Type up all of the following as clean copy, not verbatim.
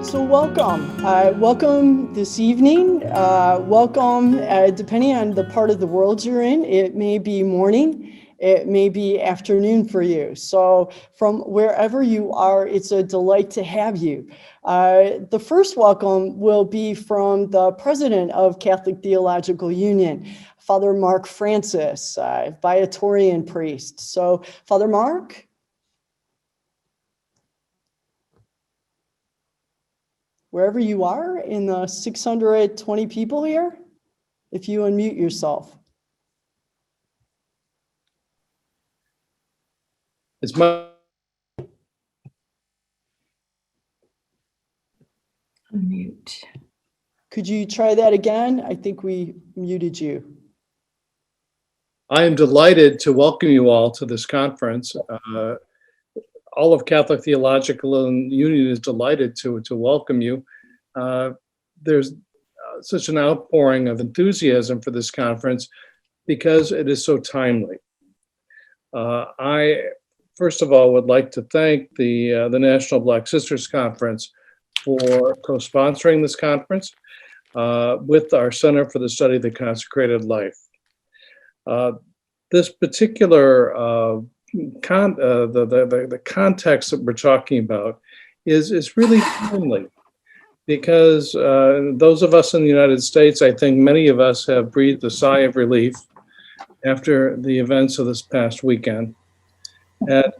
So welcome this evening. Welcome, depending on the part of the world you're in, it may be morning, it may be afternoon for you. So from wherever you are, it's a delight to have you. The first welcome will be from the president of Catholic Theological Union, Father Mark Francis, Viatorian priest. So Father Mark. Wherever you are in the 620 people here, if you unmute yourself. It's my Unmute. Could you try that again? I think we muted you. I am delighted to welcome you all to this conference. All of Catholic Theological Union is delighted to welcome you. There's such an outpouring of enthusiasm for this conference because it is so timely. I, first of all, would like to thank the National Black Sisters Conference for co-sponsoring this conference with our Center for the Study of the Consecrated Life. This particular the context that we're talking about is really timely because those of us in the United States, I think many of us have breathed a sigh of relief after the events of this past weekend. And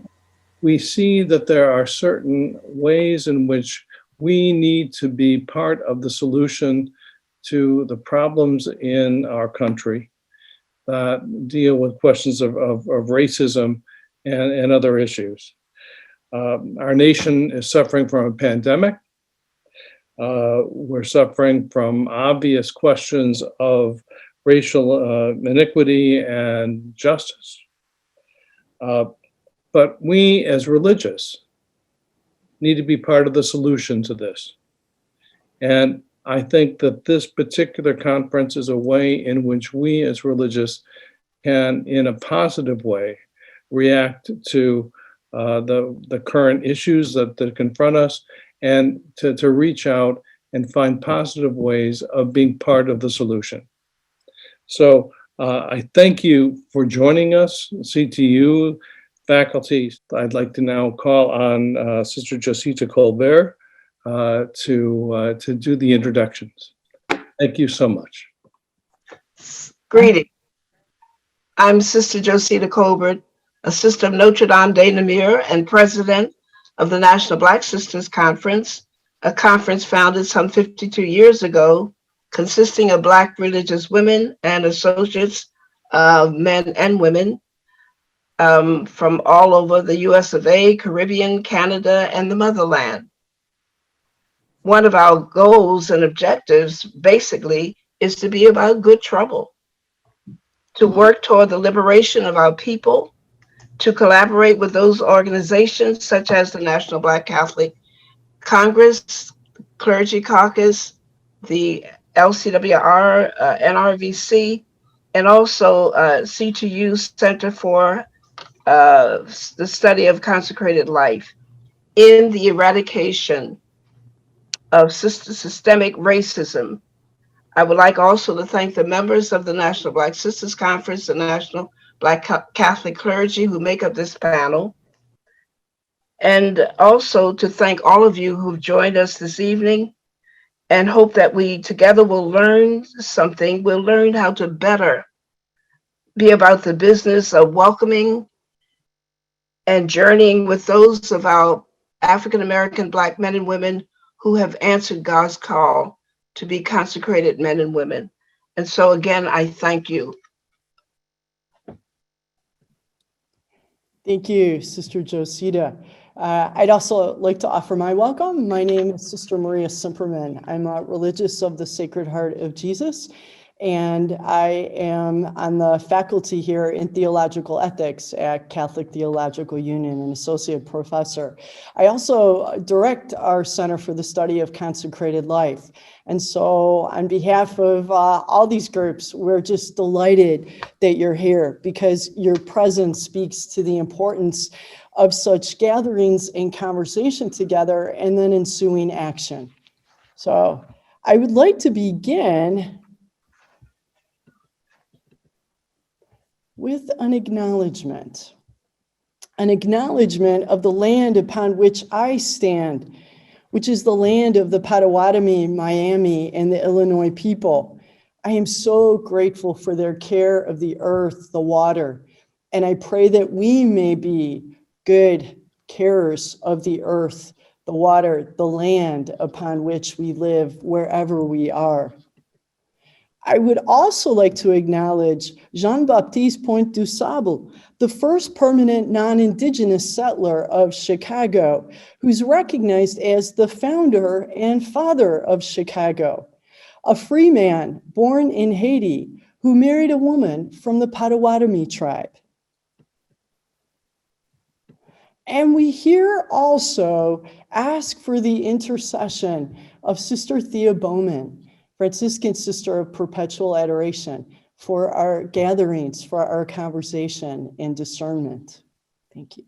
we see that there are certain ways in which we need to be part of the solution to the problems in our country that deal with questions of racism and other issues. Our nation is suffering from a pandemic. We're suffering from obvious questions of racial inequity and justice. But we as religious need to be part of the solution to this. And I think that this particular conference is a way in which we as religious can, in a positive way, react to the current issues that confront us and to reach out and find positive ways of being part of the solution. So I thank you for joining us, CTU faculty. I'd like to now call on Sister Josita Colbert to do the introductions. Thank you so much. Greetings. I'm Sister Josita Colbert, a sister of Notre Dame de Namur and president of the National Black Sisters Conference, a conference founded some 52 years ago, consisting of Black religious women and associates of men and women from all over the US of A, Caribbean, Canada, and the motherland. One of our goals and objectives basically is to be about good trouble, to work toward the liberation of our people, to collaborate with those organizations such as the National Black Catholic Congress, Clergy Caucus, the LCWR, NRVC, and also CTU Center for the Study of Consecrated Life in the eradication of systemic racism. I would like also to thank the members of the National Black Sisters Conference, the National Black Catholic Clergy who make up this panel, and also to thank all of you who've joined us this evening and hope that we together will learn something. We'll learn how to better be about the business of welcoming and journeying with those of our African American Black men and women who have answered God's call to be consecrated men and women. And so again, I thank you. Thank you, Sister Josita. I'd also like to offer my welcome. My name is Sister Maria Simperman. I'm a religious of the Sacred Heart of Jesus, and I am on the faculty here in theological ethics at Catholic Theological Union, an associate professor. I also direct our Center for the Study of Consecrated Life. And so on behalf of all these groups, we're just delighted that you're here because your presence speaks to the importance of such gatherings and conversation together and then ensuing action. So I would like to begin with an acknowledgement of the land upon which I stand, which is the land of the Potawatomi, Miami, and the Illinois people. I am so grateful for their care of the earth, the water, and I pray that we may be good carers of the earth, the water, the land upon which we live, wherever we are. I would also like to acknowledge Jean-Baptiste Pointe du Sable, the first permanent non-Indigenous settler of Chicago, who's recognized as the founder and father of Chicago, a free man born in Haiti who married a woman from the Potawatomi tribe. And we here also ask for the intercession of Sister Thea Bowman, Franciscan Sister of Perpetual Adoration, for our gatherings, for our conversation and discernment. Thank you.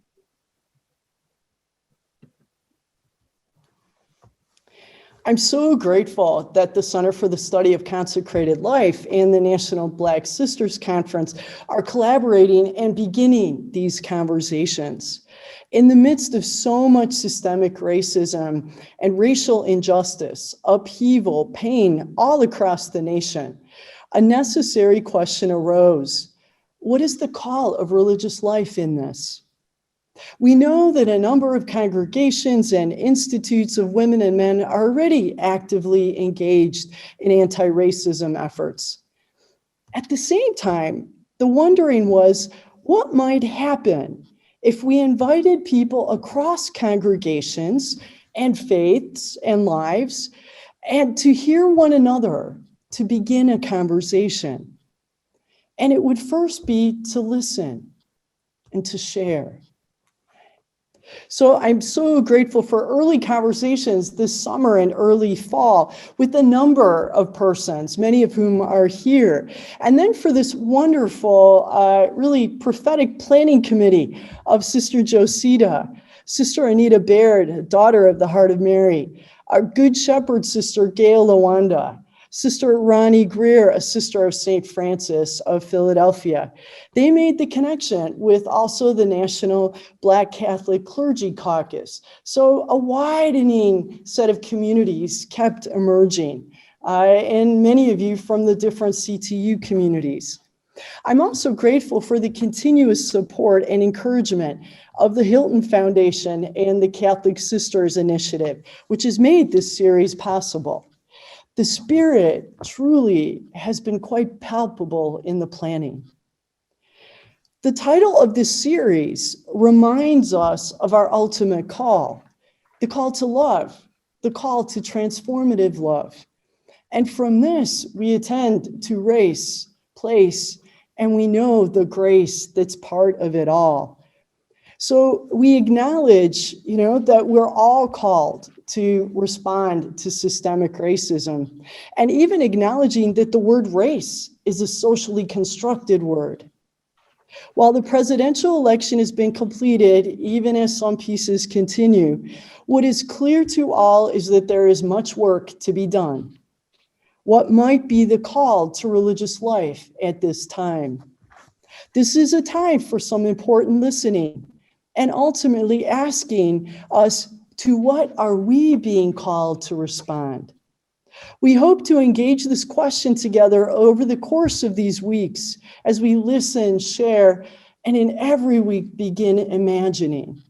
I'm so grateful that the Center for the Study of Consecrated Life and the National Black Sisters Conference are collaborating and beginning these conversations. In the midst of so much systemic racism and racial injustice, upheaval, pain all across the nation, a necessary question arose. What is the call of religious life in this? We know that a number of congregations and institutes of women and men are already actively engaged in anti-racism efforts. At the same time, the wondering was, what might happen if we invited people across congregations and faiths and lives and to hear one another, to begin a conversation? And it would first be to listen and to share. So I'm so grateful for early conversations this summer and early fall with a number of persons, many of whom are here. And then for this wonderful, really prophetic planning committee of Sister Josita, Sister Anita Baird, daughter of the Heart of Mary, our Good Shepherd Sister Gail Lawanda, Sister Ronnie Greer, a sister of St. Francis of Philadelphia. They made the connection with also the National Black Catholic Clergy Caucus. So a widening set of communities kept emerging, and many of you from the different CTU communities. I'm also grateful for the continuous support and encouragement of the Hilton Foundation and the Catholic Sisters Initiative, which has made this series possible. The spirit truly has been quite palpable in the planning. The title of this series reminds us of our ultimate call, the call to love, the call to transformative love. And from this, we attend to race, place, and we know the grace that's part of it all. So we acknowledge, that we're all called to respond to systemic racism, and even acknowledging that the word race is a socially constructed word. While the presidential election has been completed, even as some pieces continue, what is clear to all is that there is much work to be done. What might be the call to religious life at this time? This is a time for some important listening and ultimately asking us, to what are we being called to respond? We hope to engage this question together over the course of these weeks as we listen, share, and in every week begin imagining.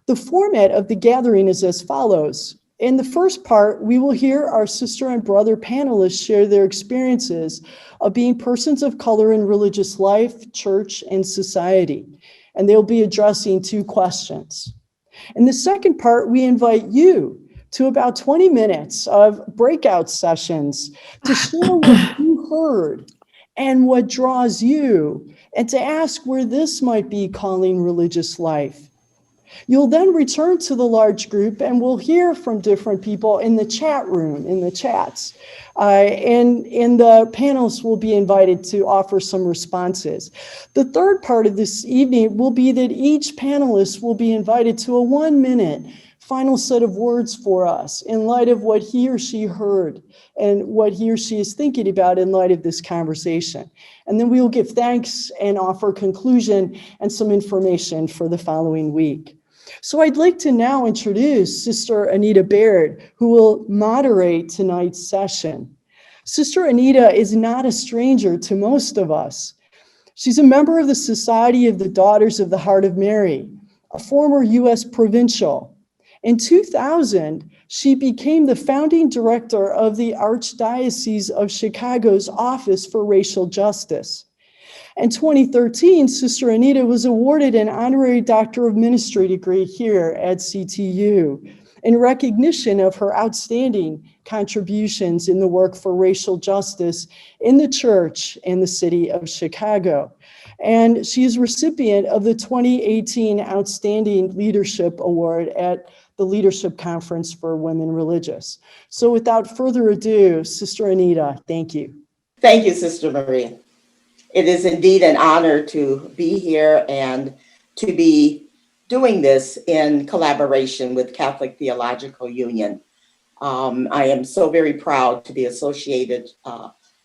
The format of the gathering is as follows. In the first part, we will hear our sister and brother panelists share their experiences of being persons of color in religious life, church, and society. And they'll be addressing 2 questions. In the second part, we invite you to about 20 minutes of breakout sessions to share what you heard and what draws you, and to ask where this might be calling religious life. You'll then return to the large group and we'll hear from different people in the chat room, in the chats. And the panelists will be invited to offer some responses. The third part of this evening will be that each panelist will be invited to a 1-minute final set of words for us in light of what he or she heard and what he or she is thinking about in light of this conversation. And then we will give thanks and offer conclusion and some information for the following week. So I'd like to now introduce Sister Anita Baird, who will moderate tonight's session. Sister Anita is not a stranger to most of us. She's a member of the Society of the Daughters of the Heart of Mary, a former U.S. provincial. In 2000, she became the founding director of the Archdiocese of Chicago's Office for Racial Justice. In 2013, Sister Anita was awarded an honorary Doctor of Ministry degree here at CTU in recognition of her outstanding contributions in the work for racial justice in the church and the city of Chicago. And she is recipient of the 2018 Outstanding Leadership Award at the Leadership Conference for Women Religious. So without further ado, Sister Anita, thank you. Thank you, Sister Maria. It is indeed an honor to be here and to be doing this in collaboration with Catholic Theological Union. I am so very proud to be associated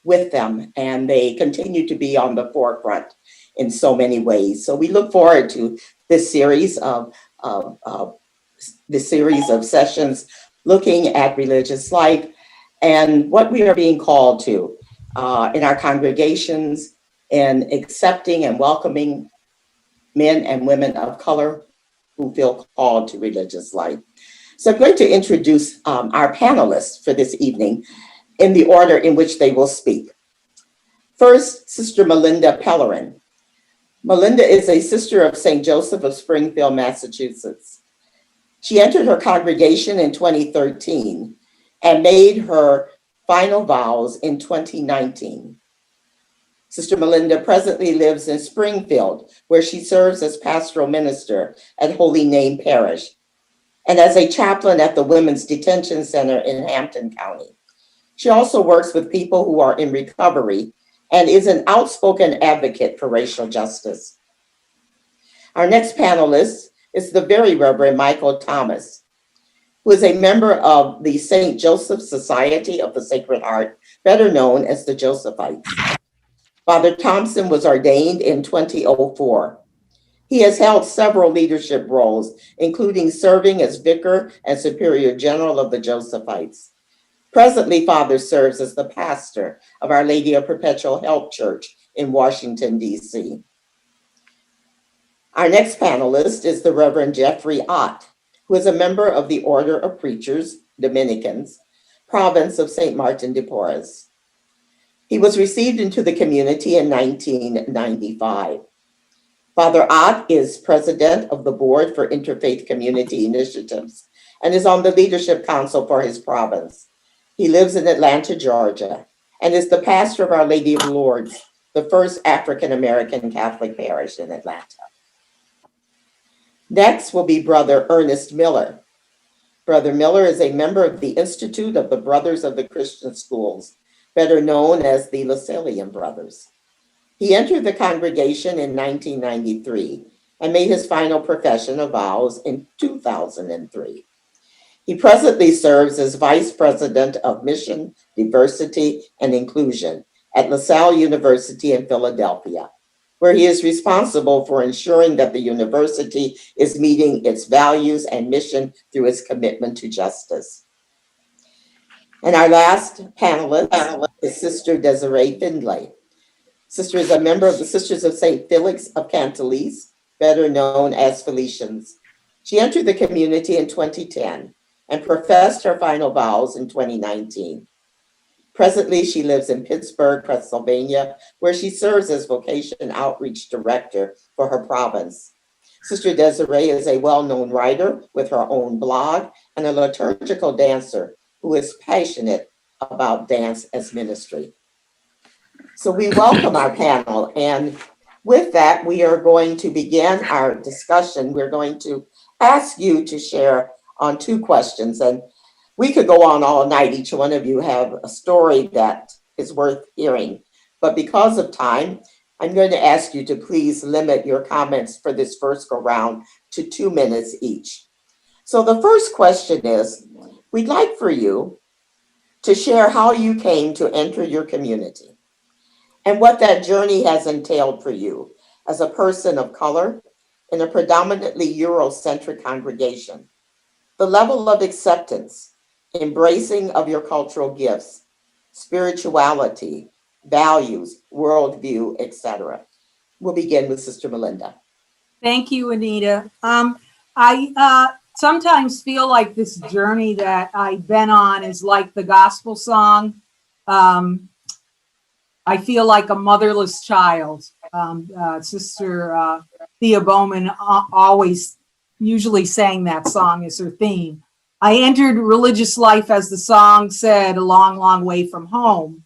with them, and they continue to be on the forefront in so many ways. So we look forward to this series of sessions looking at religious life and what we are being called to in our congregations and accepting and welcoming men and women of color who feel called to religious life. So I'm going to introduce our panelists for this evening in the order in which they will speak. First, Sister Melinda Pellerin. Melinda is a sister of St. Joseph of Springfield, Massachusetts. She entered her congregation in 2013 and made her final vows in 2019. Sister Melinda presently lives in Springfield, where she serves as pastoral minister at Holy Name Parish and as a chaplain at the Women's Detention Center in Hampton County. She also works with people who are in recovery and is an outspoken advocate for racial justice. Our next panelist is the Very Reverend Michael Thomas, who is a member of the St. Joseph Society of the Sacred Heart, better known as the Josephites. Father Thompson was ordained in 2004. He has held several leadership roles, including serving as Vicar and Superior General of the Josephites. Presently, Father serves as the pastor of Our Lady of Perpetual Help Church in Washington, D.C. Our next panelist is the Reverend Jeffrey Ott, who is a member of the Order of Preachers, Dominicans, province of St. Martin de Porres. He was received into the community in 1995. Father Ott is president of the Board for Interfaith Community Initiatives and is on the Leadership Council for his province. He lives in Atlanta, Georgia, and is the pastor of Our Lady of Lourdes, the first African-American Catholic parish in Atlanta. Next will be Brother Ernest Miller. Brother Miller is a member of the Institute of the Brothers of the Christian Schools, better known as the Lasallian Brothers. He entered the congregation in 1993 and made his final profession of vows in 2003. He presently serves as Vice President of Mission, Diversity, and Inclusion at LaSalle University in Philadelphia, where he is responsible for ensuring that the university is meeting its values and mission through its commitment to justice. And our last panelist is Sister Desiré Findlay. Sister is a member of the Sisters of St. Felix of Cantalese, better known as Felicians. She entered the community in 2010 and professed her final vows in 2019. Presently, she lives in Pittsburgh, Pennsylvania, where she serves as Vocation Outreach Director for her province. Sister Desiré is a well-known writer with her own blog and a liturgical dancer who is passionate about dance as ministry. So we welcome our panel, and with that, we are going to begin our discussion. We're going to ask you to share on two questions, and we could go on all night. Each one of you have a story that is worth hearing, but because of time, I'm going to ask you to please limit your comments for this first go round to 2 minutes each. So the first question is, we'd like for you to share how you came to enter your community and what that journey has entailed for you as a person of color in a predominantly Euro-centric congregation. The level of acceptance, embracing of your cultural gifts, spirituality, values, worldview, etc. We'll begin with Sister Melinda. Thank you, Anita. I sometimes feel like this journey that I've been on is like the gospel song. I feel like a motherless child. Sister Thea Bowman usually sang that song as her theme. I entered religious life, as the song said, a long, long way from home.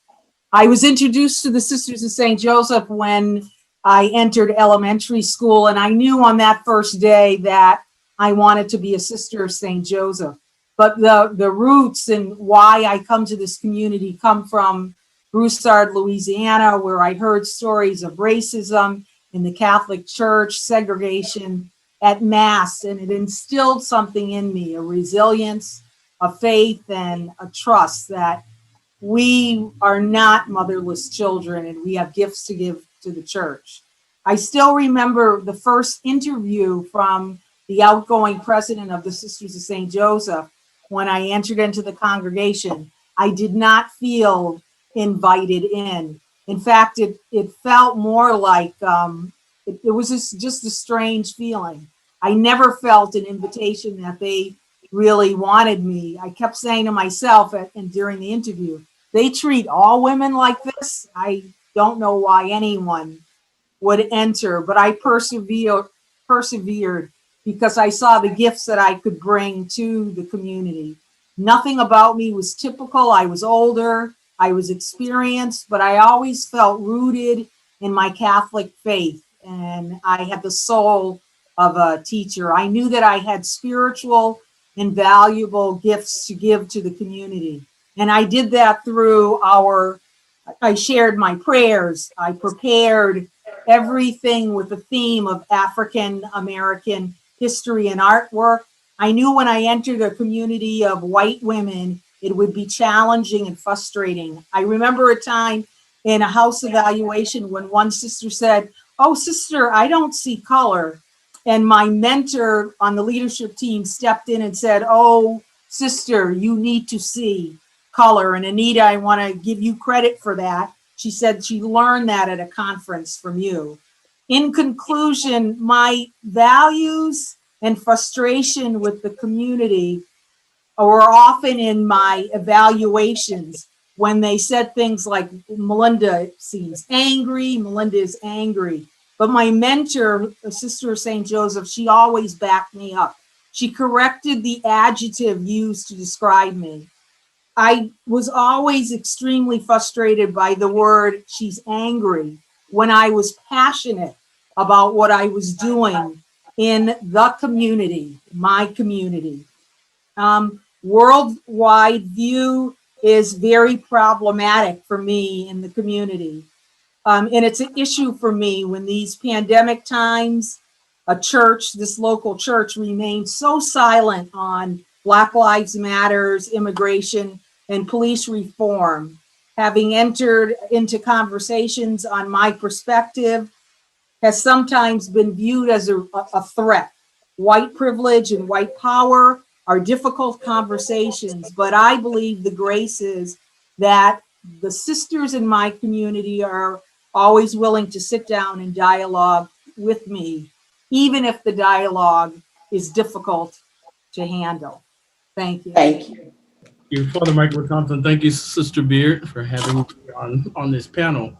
I was introduced to the Sisters of St. Joseph when I entered elementary school, and I knew on that first day that I wanted to be a Sister of St. Joseph. But the roots and why I come to this community come from Broussard, Louisiana, where I heard stories of racism in the Catholic Church, segregation at Mass, and it instilled something in me, a resilience, a faith, and a trust that we are not motherless children and we have gifts to give to the church. I still remember the first interview from the outgoing president of the Sisters of St. Joseph when I entered into the congregation. I did not feel invited in. In fact, it felt more like it was just a strange feeling. I never felt an invitation that they really wanted me. I kept saying to myself and during the interview, they treat all women like this. I don't know why anyone would enter, but I persevered because I saw the gifts that I could bring to the community. Nothing about me was typical. I was older, I was experienced, but I always felt rooted in my Catholic faith, and I had the soul of a teacher. I knew that I had spiritual and valuable gifts to give to the community. And I did that through I shared my prayers. I prepared everything with the theme of African American history and artwork. I knew when I entered a community of white women, it would be challenging and frustrating. I remember a time in a house evaluation when one sister said, "Oh, sister, I don't see color." And my mentor on the leadership team stepped in and said, "Oh, sister, you need to see color." And Anita, I want to give you credit for that. She said she learned that at a conference from you. In conclusion, my values and frustration with the community were often in my evaluations when they said things like, "Melinda seems angry, Melinda is angry." But my mentor, a Sister of St. Joseph, she always backed me up. She corrected the adjective used to describe me. I was always extremely frustrated by the word "she's angry" when I was passionate about what I was doing in the community, my community. Worldwide view is very problematic for me in the community. And it's an issue for me when these pandemic times, this local church remains so silent on Black Lives Matters, immigration, and police reform. Having entered into conversations on my perspective has sometimes been viewed as a threat. White privilege and white power are difficult conversations, but I believe the grace is that the sisters in my community are always willing to sit down and dialogue with me, even if the dialogue is difficult to handle. Thank you. Thank you. Father Michael Thompson. Thank you, Sister Beard, for having me on this panel.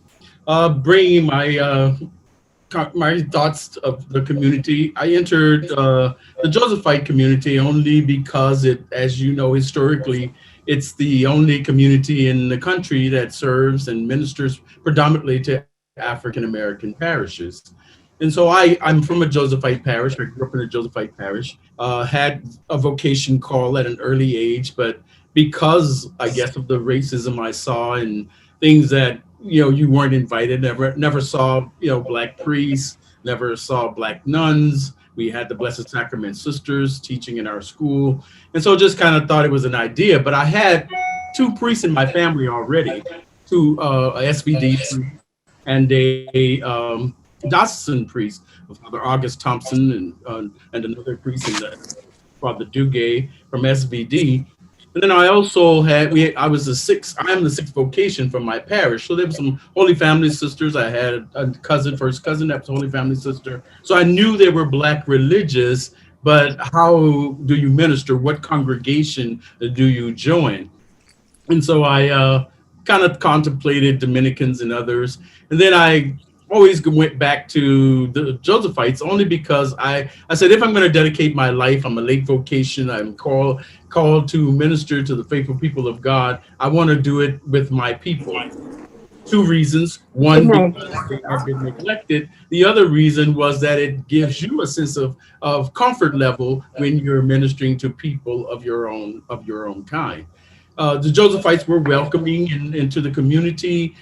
Bringing my thoughts of the community. I entered the Josephite community only because as you know, historically, it's the only community in the country that serves and ministers predominantly to African American parishes. And so I'm from a Josephite parish. I grew up in a Josephite parish, had a vocation call at an early age, but because I guess of the racism I saw and things that, you weren't invited, never saw, Black priests, never saw Black nuns, We had the Blessed Sacrament Sisters teaching in our school. And so just kind of thought it was an idea, but I had 2 priests in my family already, 2 SVD priests and a diocesan priest, Father August Thompson, and another priest, Father Dugay from SVD. And then I also had, I am the 6th vocation from my parish. So there were some Holy Family sisters. I had a first cousin that was a Holy Family sister. So I knew they were Black religious, but how do you minister? What congregation do you join? And so I kind of contemplated Dominicans and others. And then I always went back to the Josephites only because I said, if I'm going to dedicate my life, I'm a late vocation, I'm called to minister to the faithful people of God, I want to do it with my people. 2 reasons. One, because they have been neglected. The other reason was that it gives you a sense of comfort level when you're ministering to people of your own kind. The Josephites were welcoming into the community.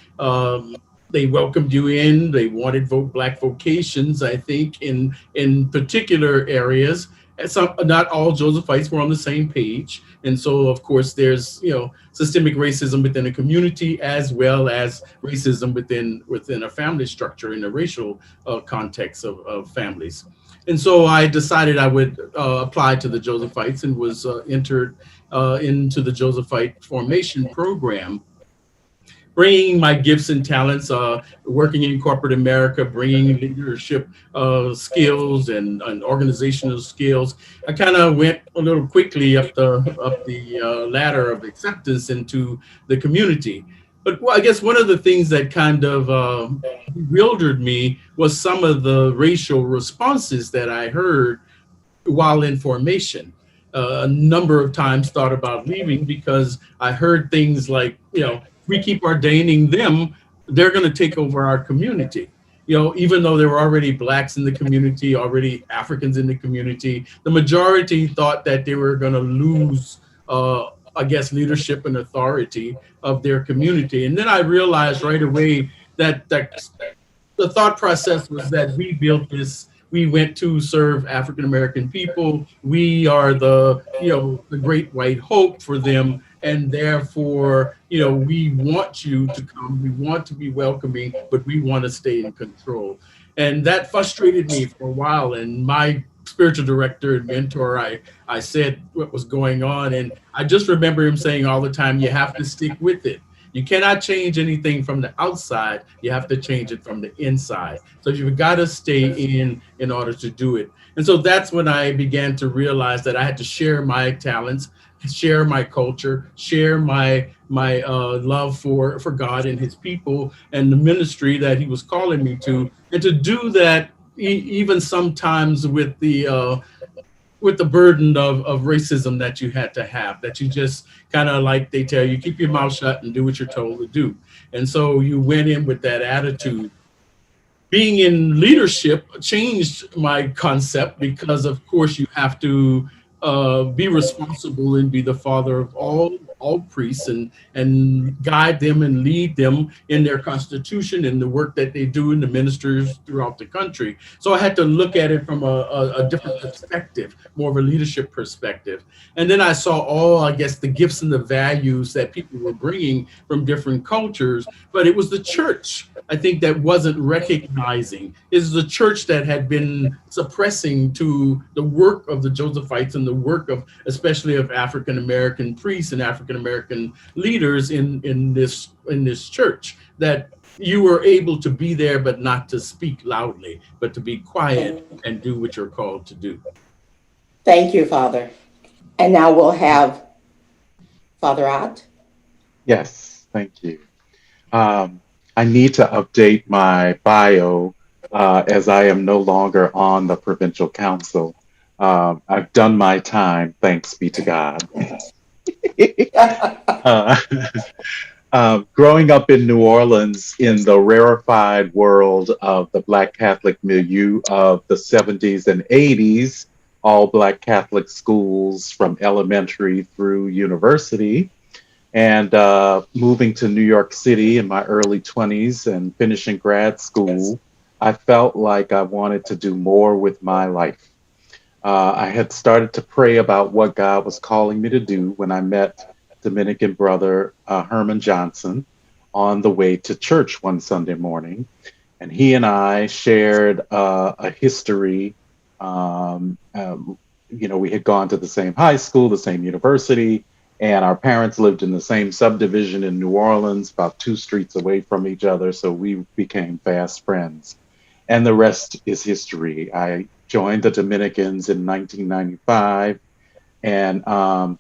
They welcomed you in. They wanted Black vocations, I think, in particular areas. Not all Josephites were on the same page. And so, of course, there's systemic racism within a community as well as racism within a family structure in a racial context of families. And so I decided I would apply to the Josephites and was entered into the Josephite formation program, bringing my gifts and talents, working in corporate America, bringing leadership skills and organizational skills. I kind of went a little quickly up the ladder of acceptance into the community. But I guess one of the things that kind of bewildered me was some of the racial responses that I heard while in formation. A number of times thought about leaving because I heard things like, we keep ordaining them, they're going to take over our community. Even though there were already Blacks in the community, already Africans in the community, the majority thought that they were going to lose, leadership and authority of their community. And then I realized right away that the thought process was that we built this. We went to serve African-American people. We are the great white hope for them. And therefore, we want you to come. We want to be welcoming, but we want to stay in control. And that frustrated me for a while. And my spiritual director and mentor, I said what was going on. And I just remember him saying all the time, you have to stick with it. You cannot change anything from the outside. You have to change it from the inside. So you've got to stay in order to do it. And so that's when I began to realize that I had to share my talents, share my culture, share my love for God and his people and the ministry that he was calling me to. And to do that, even sometimes with the burden of racism that you had to have, that you just kind of like they tell you, keep your mouth shut and do what you're told to do. And so you went in with that attitude. Being in leadership changed my concept because, of course, you have to be responsible and be the father of all priests and guide them and lead them in their constitution and the work that they do in the ministers throughout the country. So I had to look at it from a different perspective, more of a leadership perspective. And then I saw the gifts and the values that people were bringing from different cultures, but it was the church, I think, that wasn't recognizing. It's the church that had been suppressing to the work of the Josephites and the work of, especially of African-American priests and African-American leaders in this church, that you were able to be there, but not to speak loudly, but to be quiet and do what you're called to do. Thank you, Father. And now we'll have Father Ott. Yes, thank you. I need to update my bio as I am no longer on the provincial council. I've done my time, thanks be to God. Growing up in New Orleans in the rarefied world of the Black Catholic milieu of the 70s and 80s, all Black Catholic schools from elementary through university, and moving to New York City in my early 20s and finishing grad school, I felt like I wanted to do more with my life. I had started to pray about what God was calling me to do when I met Dominican brother Herman Johnson on the way to church one Sunday morning. And he and I shared a history. We had gone to the same high school, the same university, and our parents lived in the same subdivision in New Orleans, about 2 streets away from each other. So we became fast friends. And the rest is history. I joined the Dominicans in 1995 and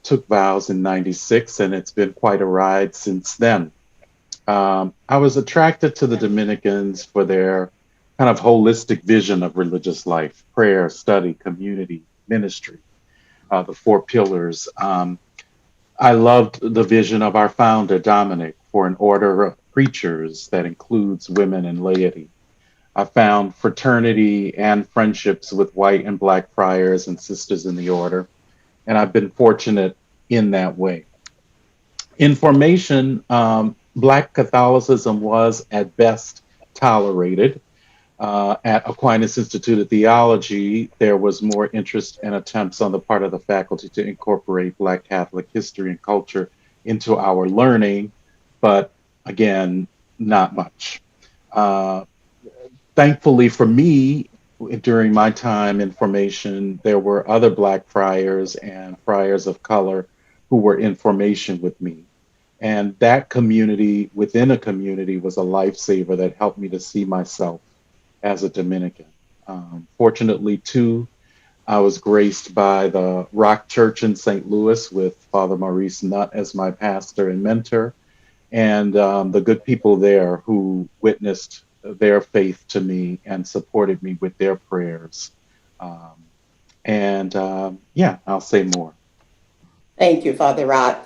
took vows in 96, and it's been quite a ride since then. I was attracted to the Dominicans for their kind of holistic vision of religious life: prayer, study, community, ministry, the 4 pillars. I loved the vision of our founder, Dominic, for an order of preachers that includes women and laity. I found fraternity and friendships with white and black friars and sisters in the order, and I've been fortunate in that way. In formation, Black Catholicism was at best tolerated. At Aquinas Institute of Theology, there was more interest and attempts on the part of the faculty to incorporate Black Catholic history and culture into our learning, but again, not much. Thankfully for me, during my time in formation, there were other Black friars and friars of color who were in formation with me. And that community within a community was a lifesaver that helped me to see myself as a Dominican. Fortunately, too, I was graced by the Rock Church in St. Louis with Father Maurice Nutt as my pastor and mentor, and the good people there who witnessed their faith to me and supported me with their prayers. I'll say more. Thank you, Father Rod.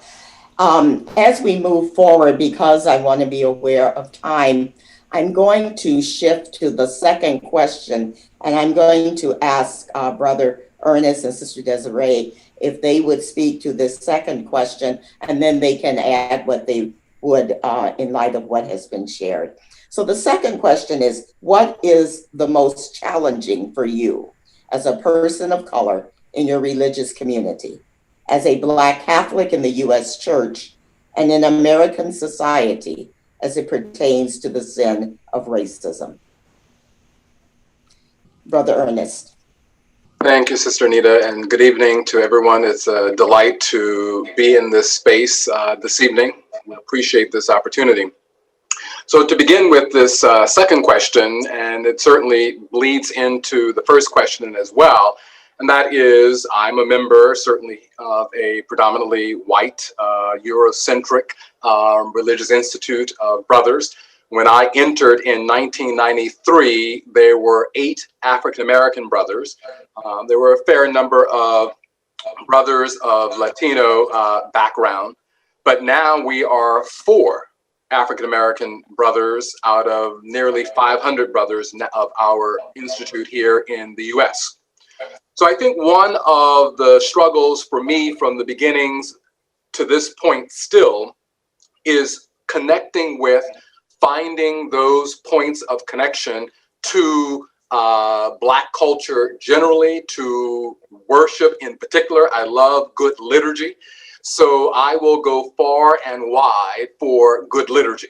As we move forward, because I want to be aware of time, I'm going to shift to the second question, and I'm going to ask Brother Ernest and Sister Desiré if they would speak to this second question, and then they can add what they would in light of what has been shared. So the second question is, what is the most challenging for you as a person of color in your religious community, as a Black Catholic in the U.S. Church, and in American society as it pertains to the sin of racism? Brother Ernest. Thank you, Sister Anita, and good evening to everyone. It's a delight to be in this space this evening. I appreciate this opportunity. So to begin with this second question, and it certainly bleeds into the first question as well, and that is, I'm a member certainly of a predominantly white, Euro-centric religious institute of brothers. When I entered in 1993, there were 8 African-American brothers. There were a fair number of brothers of Latino background, but now we are 4 African-American brothers out of nearly 500 brothers of our institute here in the US. So I think one of the struggles for me from the beginnings to this point still is connecting with, finding those points of connection to Black culture generally, to worship in particular. I love good liturgy. So I will go far and wide for good liturgy.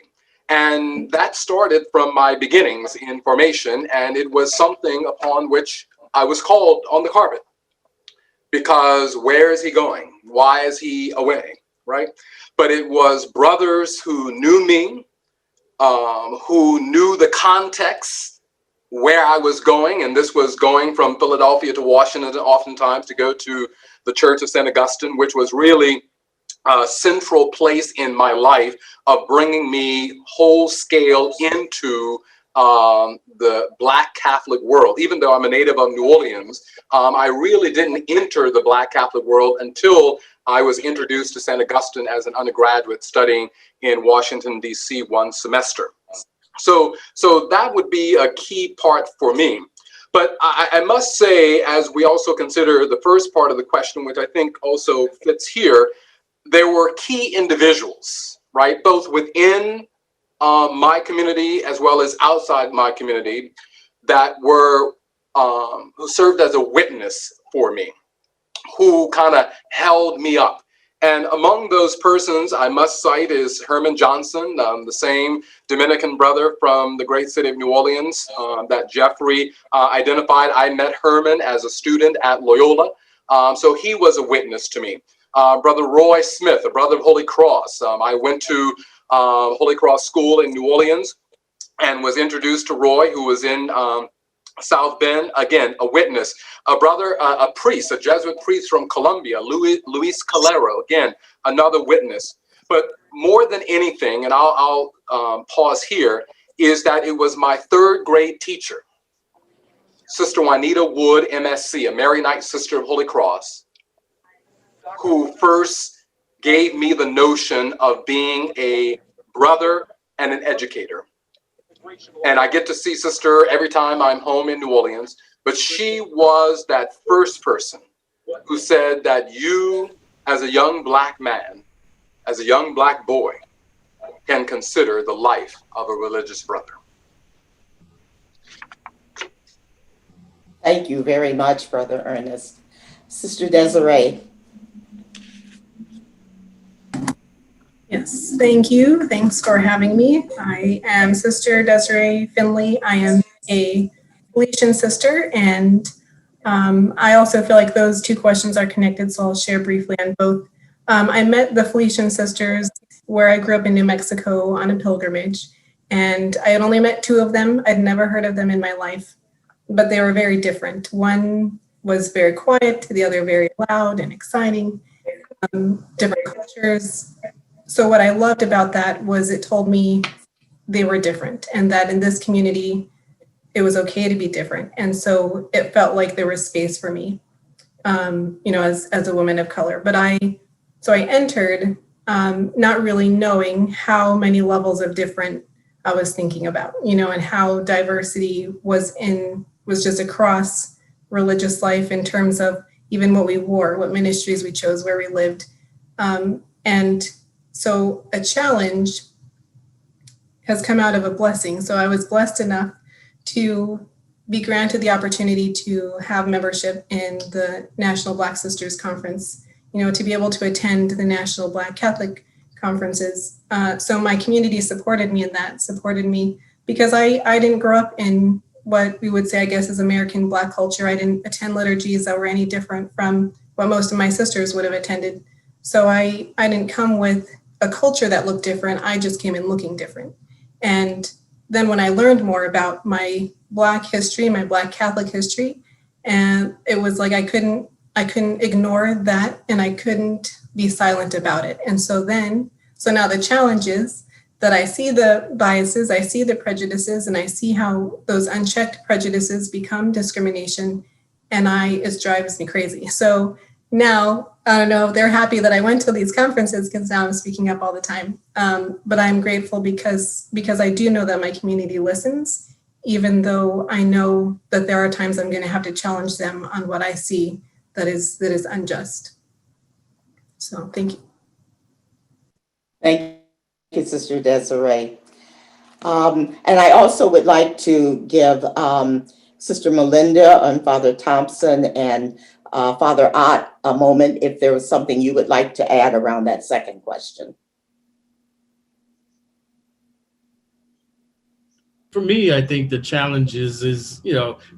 And that started from my beginnings in formation, and it was something upon which I was called on the carpet. Because where is he going? Why is he away, right? But it was brothers who knew me, who knew the context where I was going, and this was going from Philadelphia to Washington oftentimes to go to the Church of St. Augustine, which was really a central place in my life of bringing me whole scale into the Black Catholic world. Even though I'm a native of New Orleans, I really didn't enter the Black Catholic world until I was introduced to St. Augustine as an undergraduate studying in Washington, D.C. one semester. So that would be a key part for me. But I must say, as we also consider the first part of the question, which I think also fits here, there were key individuals, right, both within my community as well as outside my community that were who served as a witness for me, who kind of held me up. And among those persons I must cite is Herman Johnson, the same Dominican brother from the great city of New Orleans that Jeffrey identified. I met Herman as a student at Loyola, so he was a witness to me. Brother Roy Smith, a brother of Holy Cross. I went to Holy Cross School in New Orleans and was introduced to Roy, who was in South Bend, again, a witness. A brother, a priest, a Jesuit priest from Colombia, Luis Calero, again, another witness. But more than anything, and I'll pause here, is that it was my third grade teacher, Sister Juanita Wood, MSc, a Mary Knight Sister of Holy Cross, who first gave me the notion of being a brother and an educator. And I get to see Sister every time I'm home in New Orleans, but she was that first person who said that you, as a young Black man, as a young Black boy, can consider the life of a religious brother. Thank you very much, Brother Ernest. Sister Desiré. Yes, thank you. Thanks for having me. I am Sister Desiré Findlay. I am a Felician sister, and I also feel like those two questions are connected, so I'll share briefly on both. I met the Felician sisters where I grew up in New Mexico on a pilgrimage, and I had only met two of them. I'd never heard of them in my life, but they were very different. One was very quiet, the other very loud and exciting, different cultures. So what I loved about that was it told me they were different and that in this community, it was okay to be different. And so it felt like there was space for me, as a woman of color. But I entered not really knowing how many levels of different I was thinking about, and how diversity was just across religious life in terms of even what we wore, what ministries we chose, where we lived. And so a challenge has come out of a blessing. So I was blessed enough to be granted the opportunity to have membership in the National Black Sisters Conference, to be able to attend the National Black Catholic Conferences. So my community supported me in that, supported me because I didn't grow up in what we would say, I guess, is American Black culture. I didn't attend liturgies that were any different from what most of my sisters would have attended. So I didn't come with a culture that looked different. I just came in looking different. And then when I learned more about my Black history, my Black Catholic history, and it was like I couldn't ignore that and I couldn't be silent about it. And so now the challenge is that I see the biases, I see the prejudices, and I see how those unchecked prejudices become discrimination, and it drives me crazy. So now, I don't know if they're happy that I went to these conferences because now I'm speaking up all the time. But I'm grateful because I do know that my community listens, even though I know that there are times I'm going to have to challenge them on what I see that is unjust. So thank you. Thank you, Sister Desiré. And I also would like to give Sister Melinda and Father Thompson and Father Ott a moment if there was something you would like to add around that second question. For me, I think the challenge is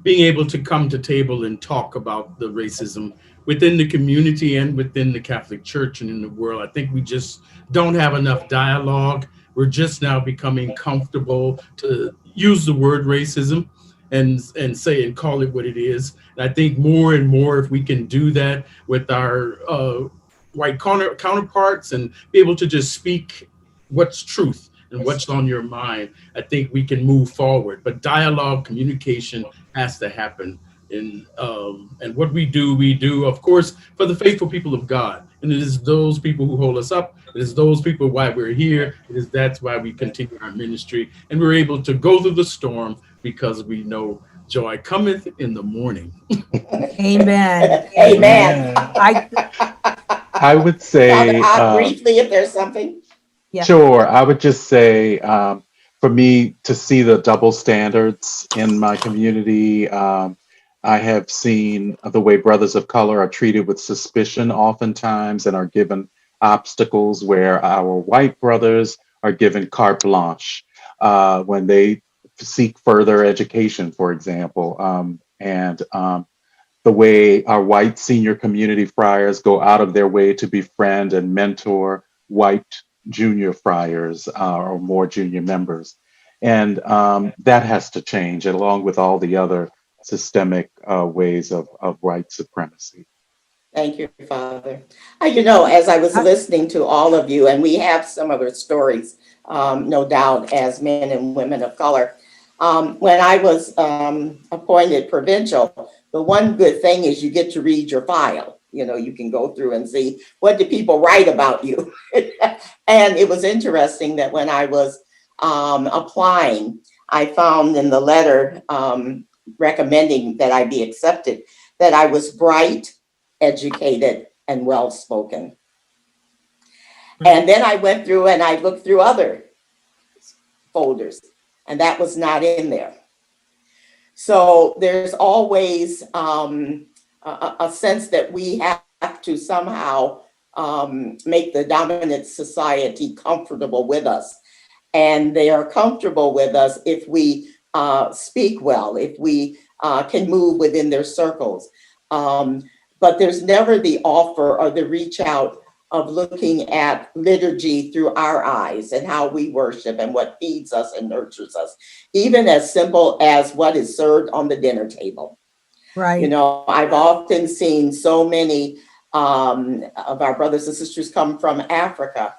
being able to come to table and talk about the racism within the community and within the Catholic Church and in the world. I think we just don't have enough dialogue. We're just now becoming comfortable to use the word racism and say and call it what it is. And I think more and more, if we can do that with our white counterparts and be able to just speak what's truth and what's on your mind, I think we can move forward. But dialogue, communication has to happen. And what we do, of course, for the faithful people of God. And it is those people who hold us up. It is those people why we're here. That's why we continue our ministry. And we're able to go through the storm because we know joy cometh in the morning. Amen. Amen. I would say, Father Ott, briefly, if there's something. Yeah. Sure. I would just say, for me to see the double standards in my community, I have seen the way brothers of color are treated with suspicion oftentimes and are given obstacles, where our white brothers are given carte blanche when they seek further education, for example. The way our white senior community friars go out of their way to befriend and mentor white junior friars or more junior members. And that has to change, along with all the other systemic ways of white supremacy. Thank you, Father. As I was listening to all of you, and we have some other stories, no doubt, as men and women of color. When I was appointed provincial, the one good thing is you get to read your file. You can go through and see what do people write about you. And it was interesting that when I was applying, I found in the letter recommending that I be accepted that I was bright, educated, and well-spoken. And then I went through and I looked through other folders, and that was not in there. So there's always a sense that we have to somehow make the dominant society comfortable with us. And they are comfortable with us if we speak well, if we can move within their circles. But there's never the offer or the reach out of looking at liturgy through our eyes and how we worship and what feeds us and nurtures us, even as simple as what is served on the dinner table. Right. I've often seen so many of our brothers and sisters come from Africa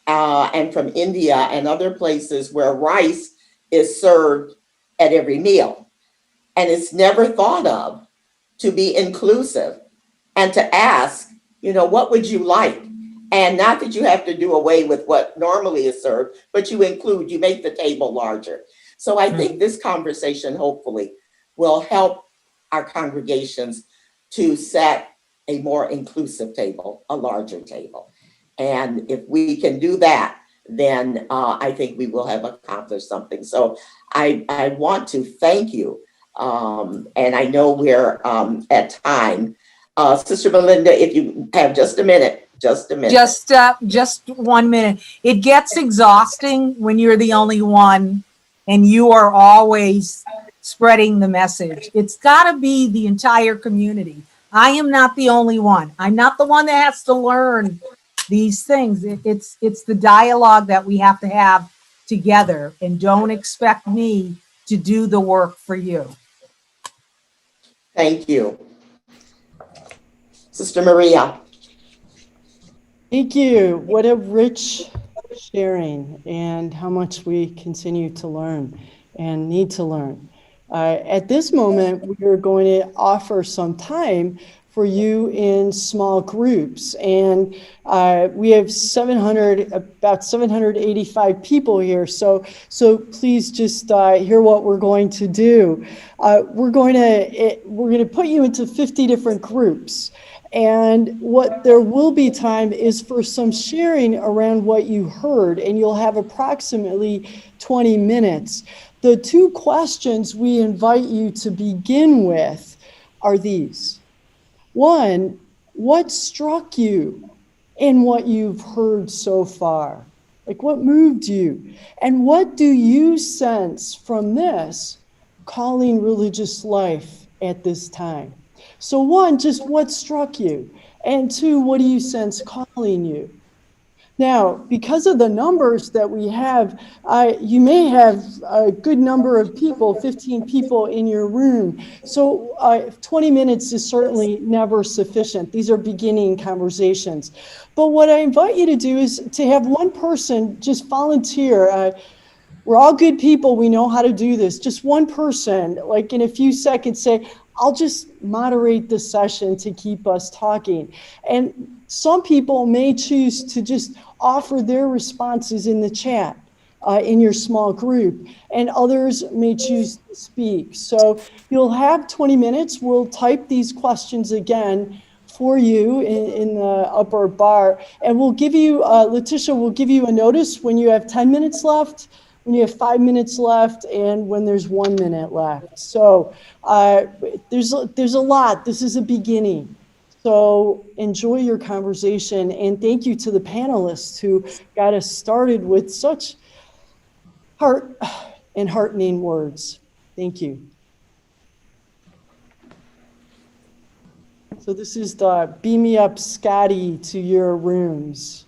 and from India and other places where rice is served at every meal. And it's never thought of to be inclusive and to ask, what would you like? And not that you have to do away with what normally is served, but you make the table larger. So I think this conversation hopefully will help our congregations to set a more inclusive table, a larger table. And if we can do that, then I think we will have accomplished something. So I want to thank you. And I know we're at time. Sister Melinda, if you have just a minute. Just 1 minute. It gets exhausting when you're the only one and you are always spreading the message. It's got to be the entire community. I am not the only one. I'm not the one that has to learn these things. It's the dialogue that we have to have together, and don't expect me to do the work for you. Thank you. Sister Maria. Thank you. What a rich sharing, and how much we continue to learn and need to learn. At this moment, we are going to offer some time for you in small groups. And we have about 785 people here. So please just hear what we're going to do. We're going to put you into 50 different groups. And what there will be time is for some sharing around what you heard, and you'll have approximately 20 minutes. The two questions we invite you to begin with are these. One, what struck you in what you've heard so far? Like, what moved you? And what do you sense from this calling religious life at this time? So one, just what struck you? And two, what do you sense calling you? Now, because of the numbers that we have, you may have a good number of people, 15 people in your room. So 20 minutes is certainly never sufficient. These are beginning conversations. But what I invite you to do is to have one person just volunteer. We're all good people. We know how to do this. Just one person, like in a few seconds, say, I'll just moderate the session to keep us talking. And some people may choose to just offer their responses in the chat in your small group, and others may choose to speak. So you'll have 20 minutes. We'll type these questions again for you in the upper bar, and we'll give you, Letitia will give you a notice when you have 10 minutes left, when you have 5 minutes left, and when there's 1 minute left. So there's a lot. This is a beginning. So enjoy your conversation, and thank you to the panelists who got us started with such heart and heartening words. Thank you. So this is the Beam Me Up Scotty to your rooms.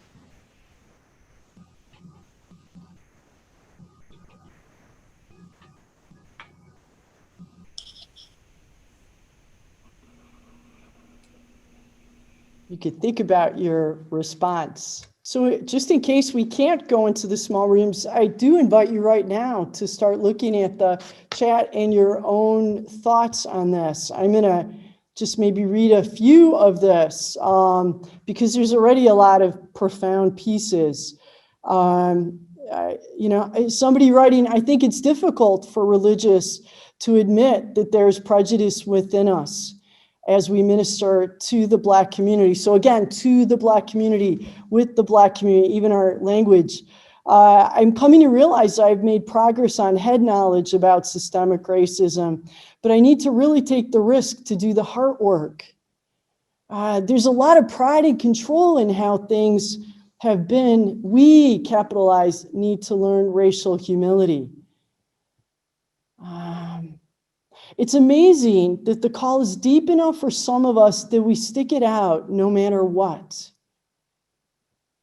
You could think about your response. So just in case we can't go into the small rooms, I do invite you right now to start looking at the chat and your own thoughts on this. I'm going to just maybe read a few of this because there's already a lot of profound pieces. Somebody writing, I think it's difficult for religious to admit that there's prejudice within us as we minister to the Black community. So again, to the Black community, with the Black community, even our language. I'm coming to realize I've made progress on head knowledge about systemic racism, but I need to really take the risk to do the heart work. There's a lot of pride and control in how things have been. We, capitalize, need to learn racial humility. It's amazing that the call is deep enough for some of us that we stick it out no matter what.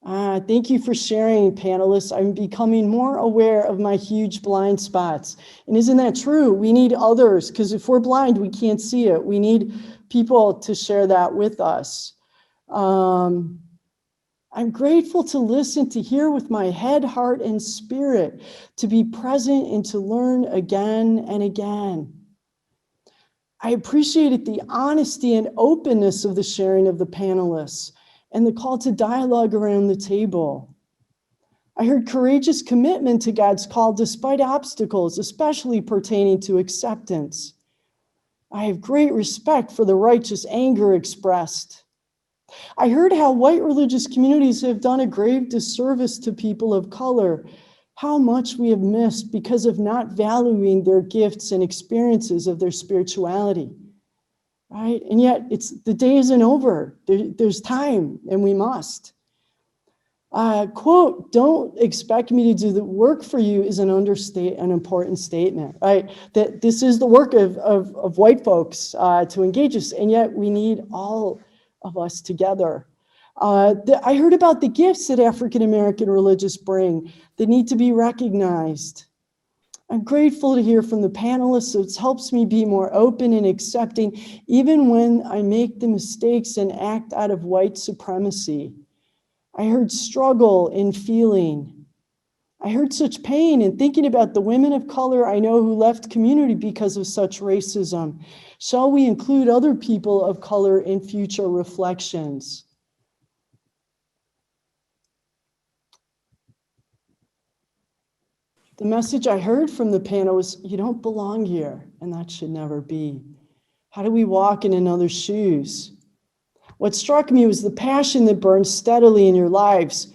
Thank you for sharing, panelists. I'm becoming more aware of my huge blind spots. And isn't that true? We need others, because if we're blind, we can't see it. We need people to share that with us. I'm grateful to listen, to hear with my head, heart, and spirit, to be present and to learn again and again. I appreciated the honesty and openness of the sharing of the panelists and the call to dialogue around the table. I heard courageous commitment to God's call despite obstacles, especially pertaining to acceptance. I have great respect for the righteous anger expressed. I heard how white religious communities have done a grave disservice to people of color, how much we have missed because of not valuing their gifts and experiences of their spirituality, right? And yet the day isn't over. There's time, and we must. Quote, don't expect me to do the work for you is an important statement, right? That this is the work of white folks to engage us, and yet we need all of us together. I heard about the gifts that African-American religious bring that need to be recognized. I'm grateful to hear from the panelists. It helps me be more open and accepting, even when I make the mistakes and act out of white supremacy. I heard struggle in feeling. I heard such pain in thinking about the women of color I know who left community because of such racism. Shall we include other people of color in future reflections? The message I heard from the panel was, you don't belong here, and that should never be. How do we walk in another's shoes? What struck me was the passion that burns steadily in your lives.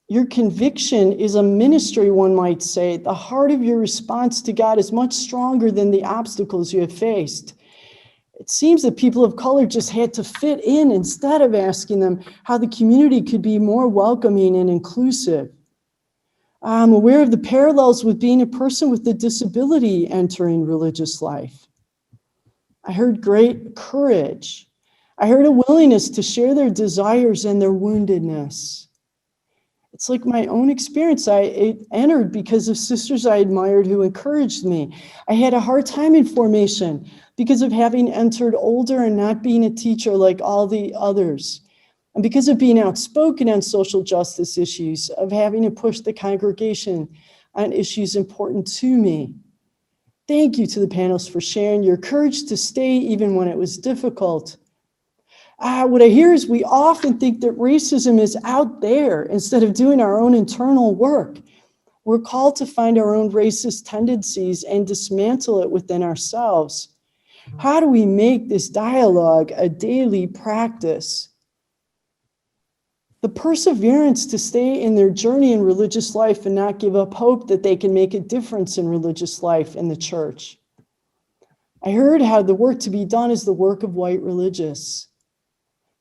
Your conviction is a ministry, one might say. The heart of your response to God is much stronger than the obstacles you have faced. It seems that people of color just had to fit in instead of asking them how the community could be more welcoming and inclusive. I'm aware of the parallels with being a person with a disability entering religious life. I heard great courage. I heard a willingness to share their desires and their woundedness. It's like my own experience. I entered because of sisters I admired who encouraged me. I had a hard time in formation because of having entered older and not being a teacher like all the others. And because of being outspoken on social justice issues, of having to push the congregation on issues important to me. Thank you to the panelists for sharing your courage to stay even when it was difficult. What I hear is we often think that racism is out there instead of doing our own internal work. We're called to find our own racist tendencies and dismantle it within ourselves. How do we make this dialogue a daily practice? the perseverance to stay in their journey in religious life and not give up hope that they can make a difference in religious life in the church. I heard how the work to be done is the work of white religious.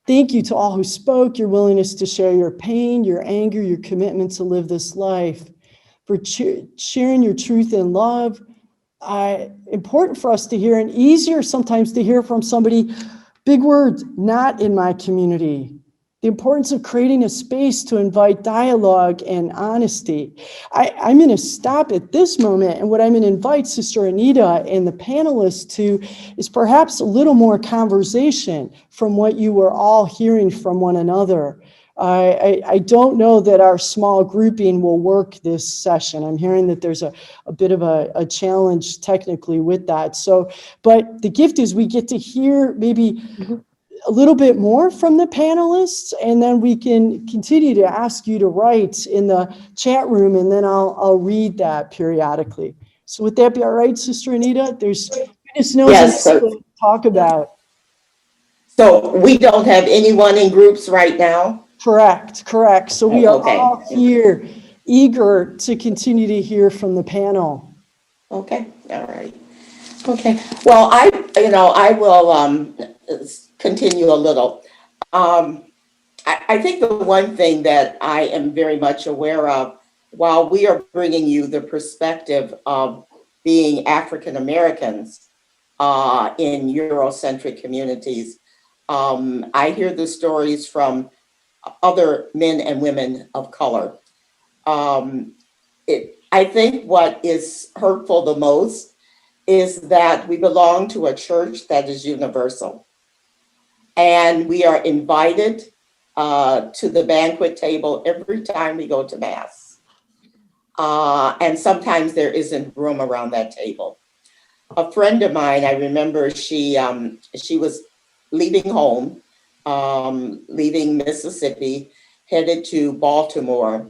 Thank you to all who spoke, your willingness to share your pain, your anger, your commitment to live this life, for sharing your truth and love. Important for us to hear, and easier sometimes to hear from somebody, big words, not in my community. The importance of creating a space to invite dialogue and honesty. I'm going to stop at this moment, and what I'm going to invite Sister Anita and the panelists to is perhaps a little more conversation from what you were all hearing from one another. I don't know that our small grouping will work this session. I'm hearing that there's a bit of a challenge technically with that. So, but the gift is we get to hear maybe a little bit more from the panelists, and then we can continue to ask you to write in the chat room, and then I'll read that periodically. So would that be all right, Sister Anita? There's goodness knows Yes, enough to talk about. So we don't have anyone in groups right now? Correct. So we are Okay. all here, eager to continue to hear from the panel. Okay, all right. Okay, well, I will continue a little. I think the one thing that I am very much aware of, while we are bringing you the perspective of being African Americans in Euro-centric communities, I hear the stories from other men and women of color. I think what is hurtful the most is that we belong to a church that is universal. And we are invited to the banquet table every time we go to Mass. And sometimes there isn't room around that table. A friend of mine, I remember she was leaving home, leaving Mississippi, headed to Baltimore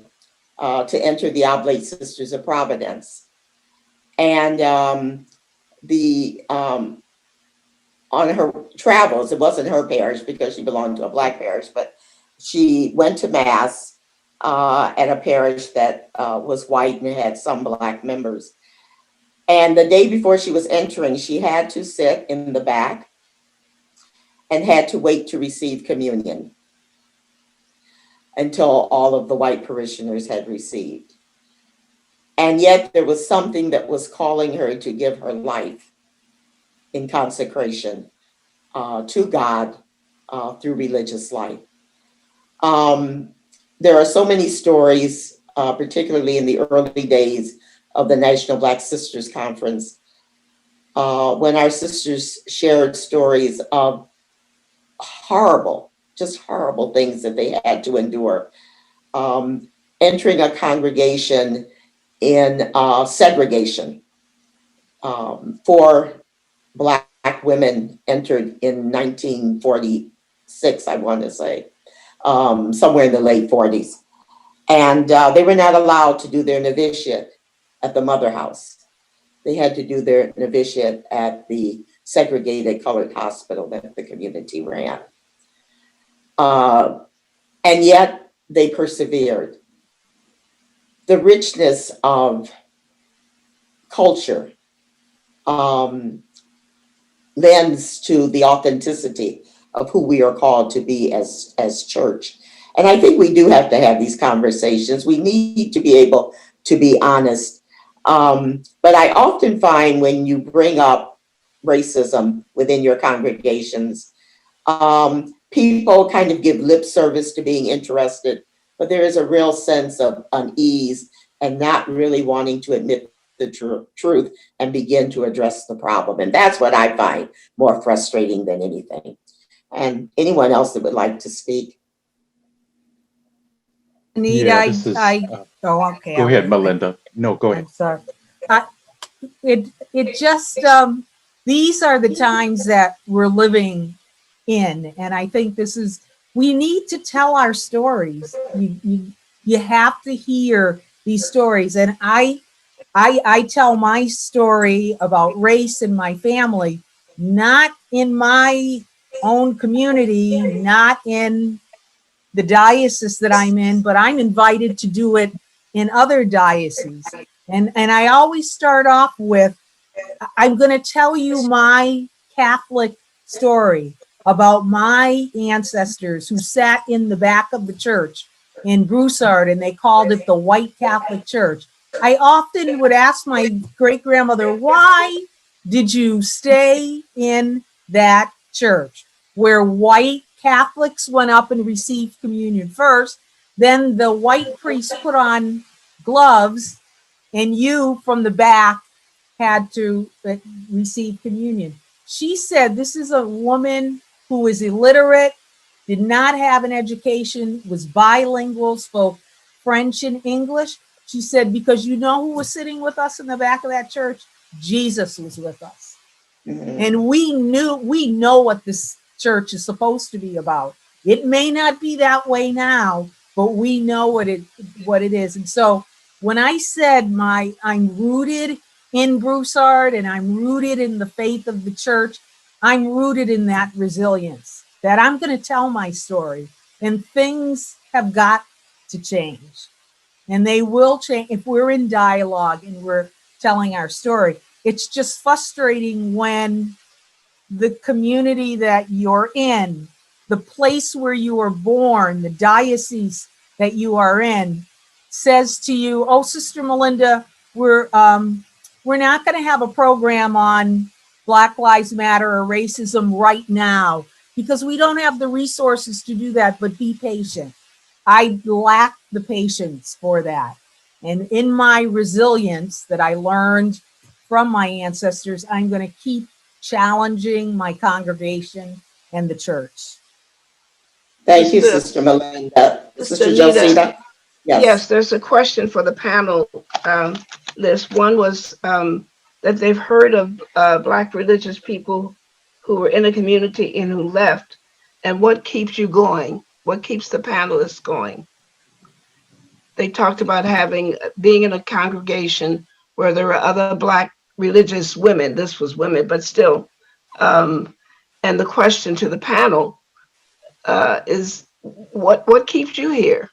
to enter the Oblate Sisters of Providence. And on her travels, it wasn't her parish because she belonged to a Black parish, but she went to Mass at a parish that was white and had some Black members. And the day before she was entering, she had to sit in the back and had to wait to receive communion until all of the white parishioners had received. And yet there was something that was calling her to give her life in consecration to God through religious life. There are so many stories, particularly in the early days of the National Black Sisters Conference, when our sisters shared stories of horrible things that they had to endure. Entering a congregation in segregation. 4 Black women entered in 1946, I want to say, somewhere in the late 40s. And they were not allowed to do their novitiate at the mother house. They had to do their novitiate at the segregated colored hospital that the community ran. And yet they persevered. The richness of culture lends to the authenticity of who we are called to be as church. And I think we do have to have these conversations. We need to be able to be honest. But I often find when you bring up racism within your congregations, people kind of give lip service to being interested, but there is a real sense of unease and not really wanting to admit the truth and begin to address the problem. And that's what I find more frustrating than anything. And anyone else that would like to speak? Anita, Yeah, okay. go ahead, Melinda. No, go ahead. I'm sorry. It just, these are the times that we're living in. And I think we need to tell our stories. You have to hear these stories. And I tell my story about race in my family, not in my own community, not in the diocese that I'm in, but I'm invited to do it in other dioceses. And I always start off with, I'm going to tell you my Catholic story about my ancestors who sat in the back of the church in Broussard, and they called it the White Catholic Church. I often would ask my great-grandmother, why did you stay in that church where white Catholics went up and received communion first, then the white priest put on gloves, and you from the back had to receive communion? She said, this is a woman who is illiterate, did not have an education, was bilingual, spoke French and English. She said, because you know who was sitting with us in the back of that church? Jesus was with us. Mhm. And we know what this church is supposed to be about. It may not be that way now, but we know what it is. And so when I said I'm rooted in Broussard and I'm rooted in the faith of the church, I'm rooted in that resilience, that I'm going to tell my story, and things have got to change. And they will change if we're in dialogue and we're telling our story. It's just frustrating when the community that you're in, the place where you were born, the diocese that you are in, says to you, oh, Sister Melinda, we're not going to have a program on Black Lives Matter or racism right now because we don't have the resources to do that, but be patient. I lack the patience for that. And in my resilience that I learned from my ancestors, I'm going to keep challenging my congregation and the church. Thank you, Sister Melinda. Sister Josita? Yes, there's a question for the panel. This one was that they've heard of Black religious people who were in a community and who left, and what keeps you going? What keeps the panelists going? They talked about being in a congregation where there were other Black religious women. This was women, but still. And the question to the panel is, what keeps you here?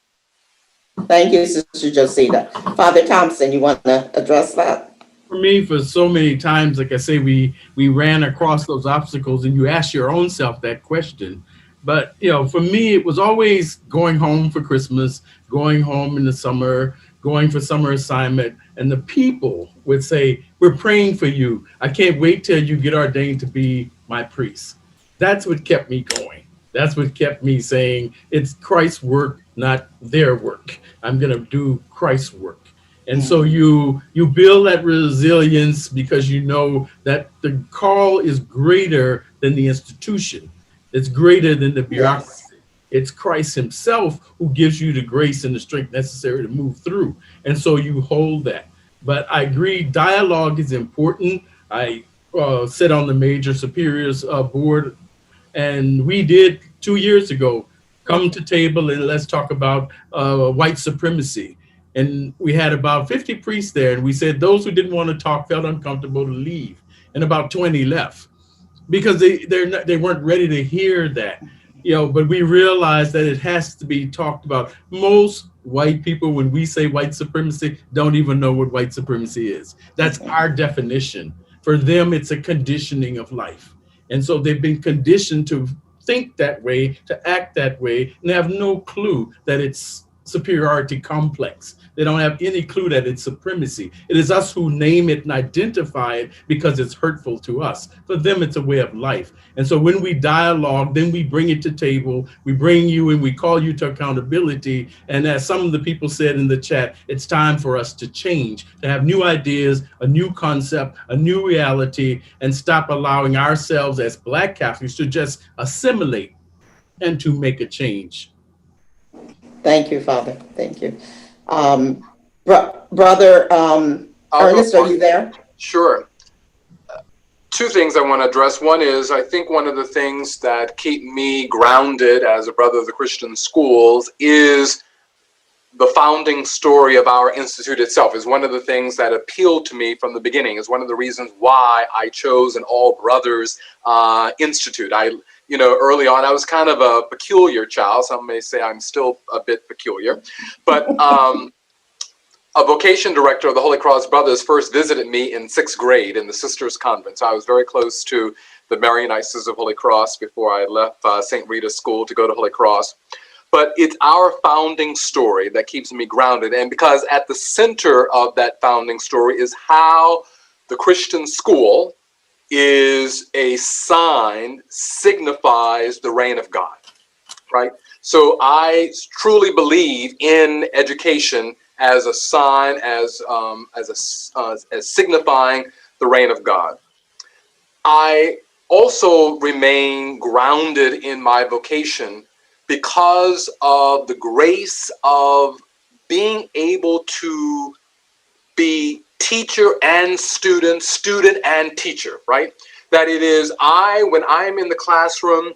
Thank you, Sister Josita. Father Thompson, you want to address that? For me, for so many times, like I say, we ran across those obstacles, and you ask your own self that question. But, for me, it was always going home for Christmas, going home in the summer, going for summer assignment. And the people would say, we're praying for you. I can't wait till you get ordained to be my priest. That's what kept me going. That's what kept me saying, it's Christ's work, not their work. I'm going to do Christ's work. And so you build that resilience because you know that the call is greater than the institution. It's greater than the bureaucracy. Yes. It's Christ himself who gives you the grace and the strength necessary to move through. And so you hold that. But I agree, dialogue is important. I sit on the Major Superiors Board, and we did 2 years ago, come to table and let's talk about white supremacy. And we had about 50 priests there, and we said those who didn't want to talk felt uncomfortable to leave, and about 20 left because they weren't ready to hear that, but we realized that it has to be talked about. Most white people, when we say white supremacy, don't even know what white supremacy is. That's our definition. For them, it's a conditioning of life. And so they've been conditioned to think that way, to act that way, and they have no clue that it's superiority complex. They don't have any clue that it's supremacy. It is us who name it and identify it because it's hurtful to us. For them, it's a way of life. And so when we dialogue, then we bring it to table, we bring you and we call you to accountability. And as some of the people said in the chat, it's time for us to change, to have new ideas, a new concept, a new reality, and stop allowing ourselves as Black Catholics to just assimilate and to make a change. Thank you, Father. Thank you. Brother Ernest, are you there? Sure. Two things I want to address. One is, I think one of the things that keep me grounded as a brother of the Christian schools is the founding story of our institute itself. Is one of the things that appealed to me from the beginning. Is one of the reasons why I chose an all brothers institute. early on, I was kind of a peculiar child. Some may say I'm still a bit peculiar, but a vocation director of the Holy Cross Brothers first visited me in 6th grade in the Sisters Convent. So I was very close to the Marianite Sisters of Holy Cross before I left St. Rita's School to go to Holy Cross. But it's our founding story that keeps me grounded. And because at the center of that founding story is how the Christian school is a sign, signifies the reign of God, right? So I truly believe in education as a sign, as signifying the reign of God. I also remain grounded in my vocation because of the grace of being able to be teacher and student, student and teacher, right? That it is when I'm in the classroom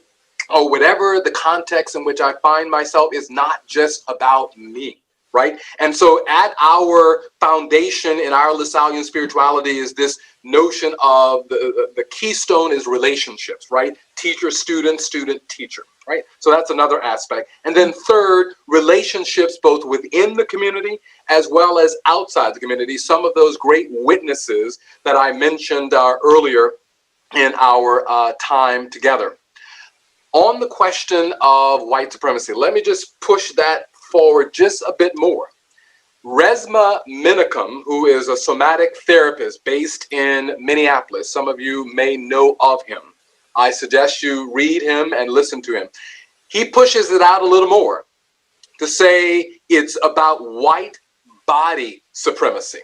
or whatever the context in which I find myself, is not just about me, right? And so at our foundation in our Lassallean spirituality is this notion of the keystone is relationships, right? Teacher, student, student, teacher, right? So that's another aspect. And then third, relationships both within the community as well as outside the community. Some of those great witnesses that I mentioned earlier in our time together. On the question of white supremacy, let me just push that forward just a bit more. Resmaa Menakem, who is a somatic therapist based in Minneapolis, some of you may know of him. I suggest you read him and listen to him. He pushes it out a little more to say it's about white body supremacy.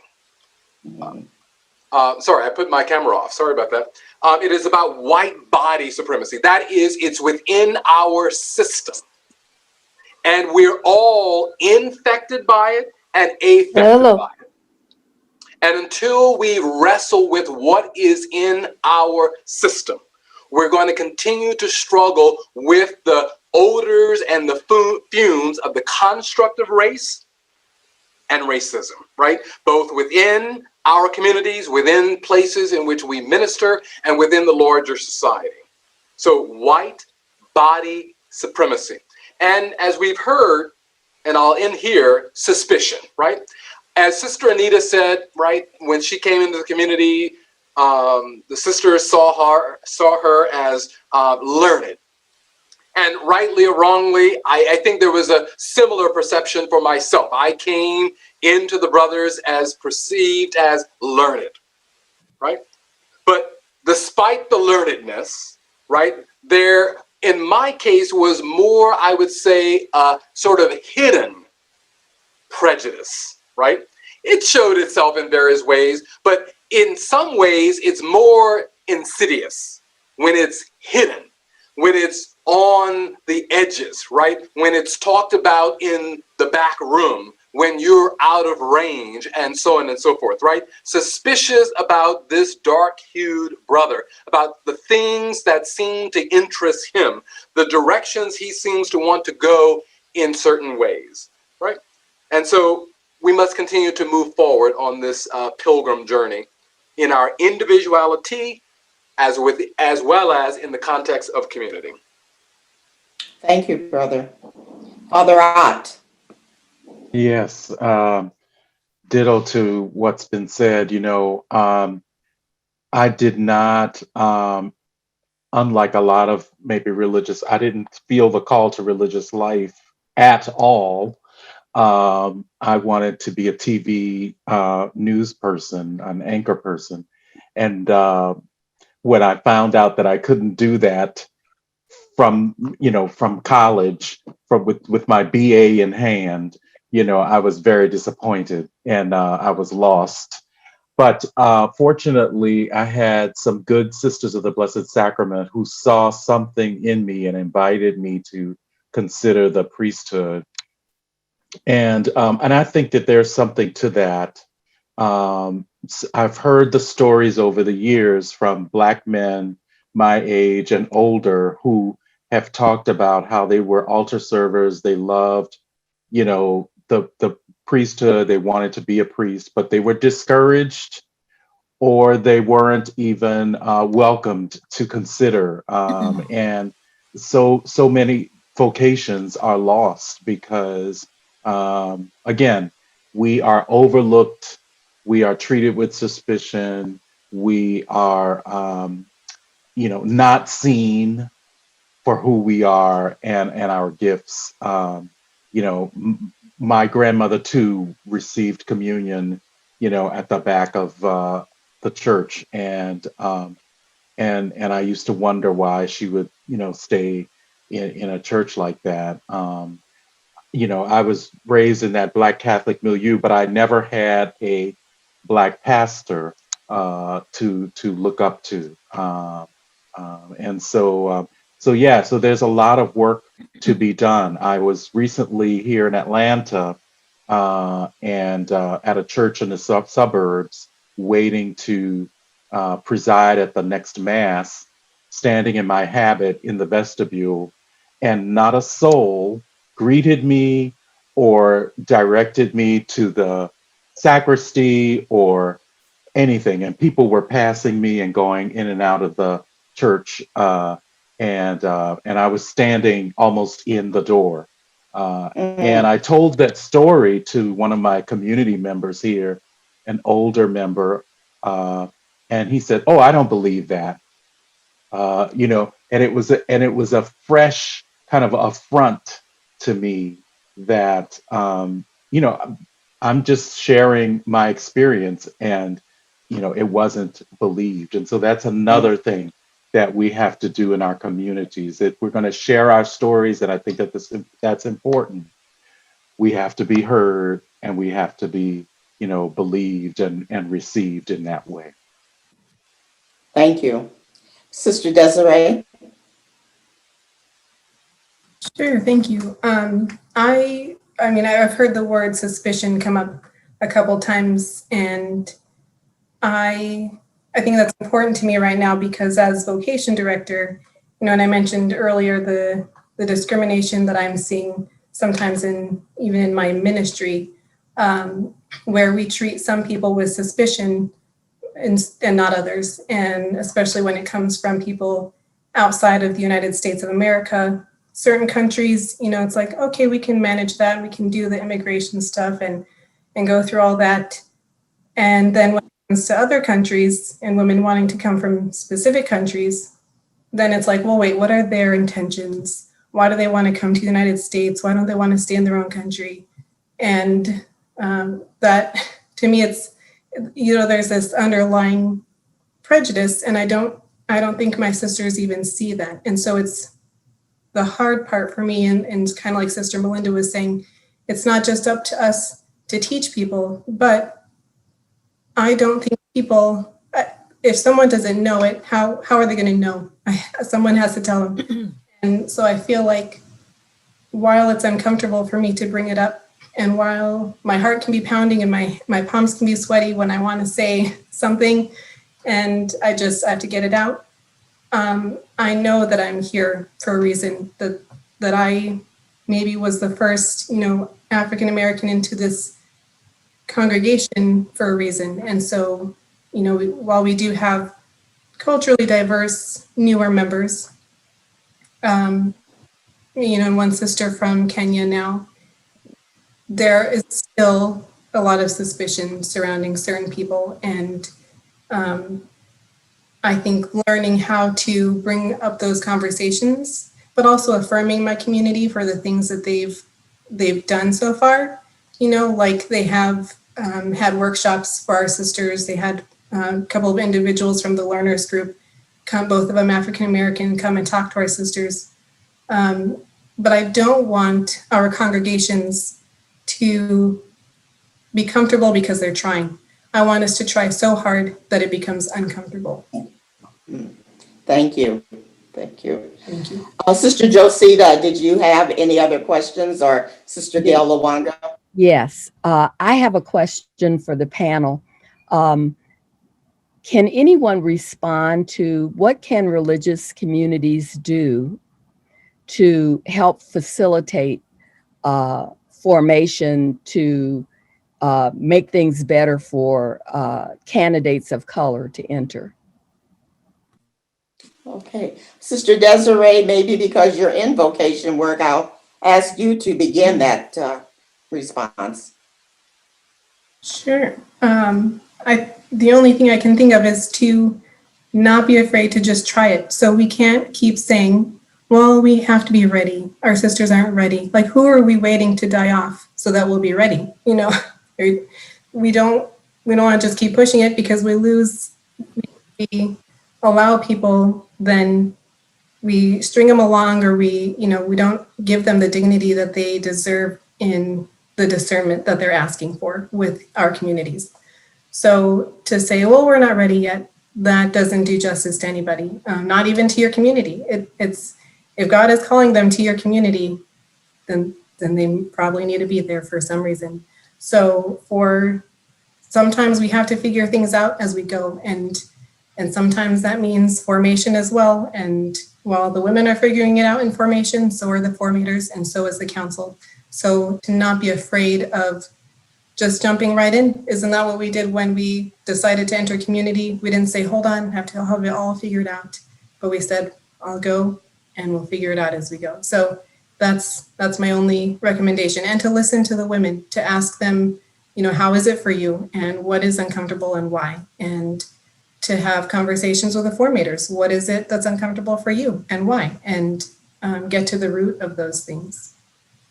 Sorry, I put my camera off. Sorry about that. It is about white body supremacy. That is, it's within our system. And we're all infected by it and affected by it. And until we wrestle with what is in our system, we're going to continue to struggle with the odors and the fumes of the construct of race and racism, right? Both within our communities, within places in which we minister, and within the larger society. So white body supremacy. And as we've heard, and I'll end here, suspicion, right? As Sister Anita said, right, when she came into the community, the sisters saw her as learned. And rightly or wrongly, I think there was a similar perception for myself. I came into the brothers as perceived as learned, right? But despite the learnedness, right, there, in my case, was more, I would say, sort of hidden prejudice, right? It showed itself in various ways, but in some ways, it's more insidious when it's hidden, when it's on the edges, right? When it's talked about in the back room, when you're out of range, and so on and so forth, right? Suspicious about this dark-hued brother, about the things that seem to interest him, the directions he seems to want to go in certain ways, right? And so we must continue to move forward on this pilgrim journey in our individuality as well as in the context of community. Thank you, brother. Father Ott. Yes, ditto to what's been said. I did not, unlike a lot of maybe religious, I didn't feel the call to religious life at all. I wanted to be a TV news person, an anchor person. And when I found out that I couldn't do that from college, with my BA in hand, I was very disappointed and I was lost. But fortunately, I had some good sisters of the Blessed Sacrament who saw something in me and invited me to consider the priesthood. And I think that there's something to that. I've heard the stories over the years from Black men my age and older who have talked about how they were altar servers. They loved, the priesthood. They wanted to be a priest, but they were discouraged or they weren't even welcomed to consider. And so many vocations are lost because, again, we are overlooked, we are treated with suspicion, we are, not seen for who we are and our gifts. My grandmother too received communion, at the back of the church, and I used to wonder why she would, stay in a church like that. I was raised in that Black Catholic milieu, but I never had a Black pastor to look up to. And so yeah, so there's a lot of work to be done. I was recently here in Atlanta and at a church in the suburbs waiting to preside at the next mass, standing in my habit in the vestibule, and not a soul greeted me or directed me to the sacristy or anything. And people were passing me and going in and out of the church, and I was standing almost in the door. And I told that story to one of my community members here, an older member, and he said, "Oh, I don't believe that." And it was a fresh kind of affront to me that I'm just sharing my experience, and it wasn't believed. And so that's another thing that we have to do in our communities. If we're going to share our stories, and I think that that's important, we have to be heard and we have to be believed and received in that way. Thank you. Sister Desiree? Sure, thank you. I mean, I've heard the word suspicion come up a couple times, and I think that's important to me right now because as vocation director, and I mentioned earlier the discrimination that I'm seeing sometimes even in my ministry, where we treat some people with suspicion and not others, and especially when it comes from people outside of the United States of America. Certain countries, it's like, okay, we can manage that. We can do the immigration stuff and go through all that. And then when it comes to other countries and women wanting to come from specific countries, then it's like, well, wait, what are their intentions? Why do they want to come to the United States? Why don't they want to stay in their own country? And that, to me, it's, there's this underlying prejudice, and I don't think my sisters even see that. And so it's the hard part for me, and kind of like Sister Melinda was saying, it's not just up to us to teach people, but I don't think people, if someone doesn't know it, how are they going to know? Someone has to tell them. And so I feel like while it's uncomfortable for me to bring it up, and while my heart can be pounding and my palms can be sweaty when I want to say something, and I have to get it out, I know that I'm here for a reason, that I maybe was the first, African American into this congregation for a reason. And so, while we do have culturally diverse newer members, one sister from Kenya now, there is still a lot of suspicion surrounding certain people. And I think learning how to bring up those conversations, but also affirming my community for the things that they've done so far. Like they have had workshops for our sisters. They had a couple of individuals from the learners group, both of them African American, come and talk to our sisters. But I don't want our congregations to be comfortable because they're trying. I want us to try so hard that it becomes uncomfortable. Thank you. Thank you. Thank you. Sister Josita, did you have any other questions, or Sister Gail Lawanga? Yes, I have a question for the panel. Can anyone respond to what can religious communities do to help facilitate formation to make things better for candidates of color to enter? Oh, Okay. Sister Desiree, maybe because you're in vocation work, I'll ask you to begin that response. Sure. The only thing I can think of is to not be afraid to just try it. So we can't keep saying, well, we have to be ready. Our sisters aren't ready. Like, who are we waiting to die off so that we'll be ready? You know, we don't want to just keep pushing it, because we allow people, then we string them along, or we don't give them the dignity that they deserve in the discernment that they're asking for with our communities. So to say, well, we're not ready yet, that doesn't do justice to anybody, not even to your community. It's if God is calling them to your community, then they probably need to be there for some reason. So sometimes we have to figure things out as we go, and sometimes that means formation as well. And while the women are figuring it out in formation, so are the formators, and so is the council. So to not be afraid of just jumping right in. Isn't that what we did when we decided to enter community? We didn't say, hold on, have to have it all figured out. But we said, I'll go and we'll figure it out as we go. So that's my only recommendation. And to listen to the women, to ask them, how is it for you? And what is uncomfortable and why? And to have conversations with the formators. What is it that's uncomfortable for you and why? And get to the root of those things.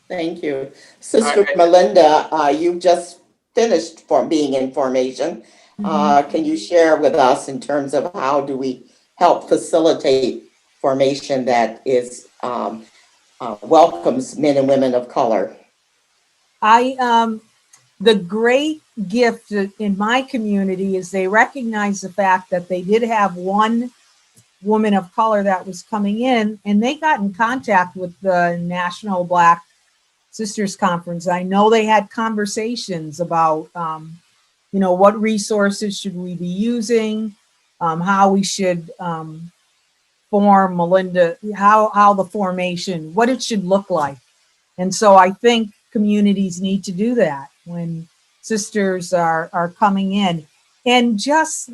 Thank you. Sister Melinda, you've just finished being in formation. Can you share with us in terms of how do we help facilitate formation that is welcomes men and women of color? The great gift in my community is they recognize the fact that they did have one woman of color that was coming in, and they got in contact with the National Black Sisters Conference. I know they had conversations about, what resources should we be using, how we should form Melinda, how the formation, what it should look like. And so I think communities need to do that when sisters are coming in. And just,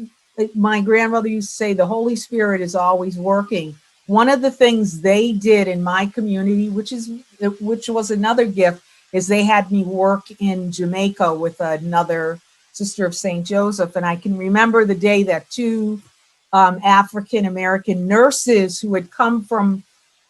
my grandmother used to say, the Holy Spirit is always working. One of the things they did in my community, which was another gift, is they had me work in Jamaica with another sister of St. Joseph. And I can remember the day that two African-American nurses who had come from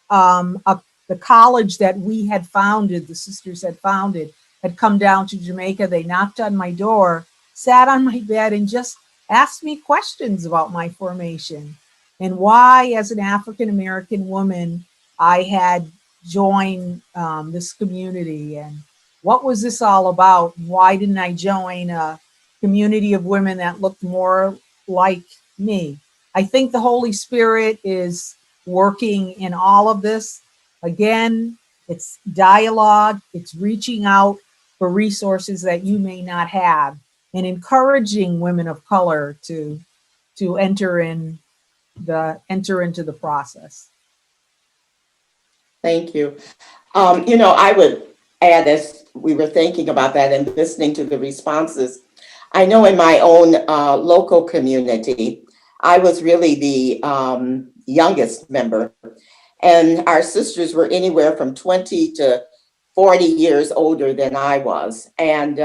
the college that we had founded, the sisters had founded, had come down to Jamaica. They knocked on my door, sat on my bed, and just asked me questions about my formation and why, as an African-American woman, I had joined this community, and what was this all about? Why didn't I join a community of women that looked more like me? I think the Holy Spirit is working in all of this. Again, it's dialogue, it's reaching out for resources that you may not have, and encouraging women of color to enter into the process. Thank you. I would add, as we were thinking about that and listening to the responses, I know in my own local community, I was really the youngest member, and our sisters were anywhere from 20 to 40 years older than I was. And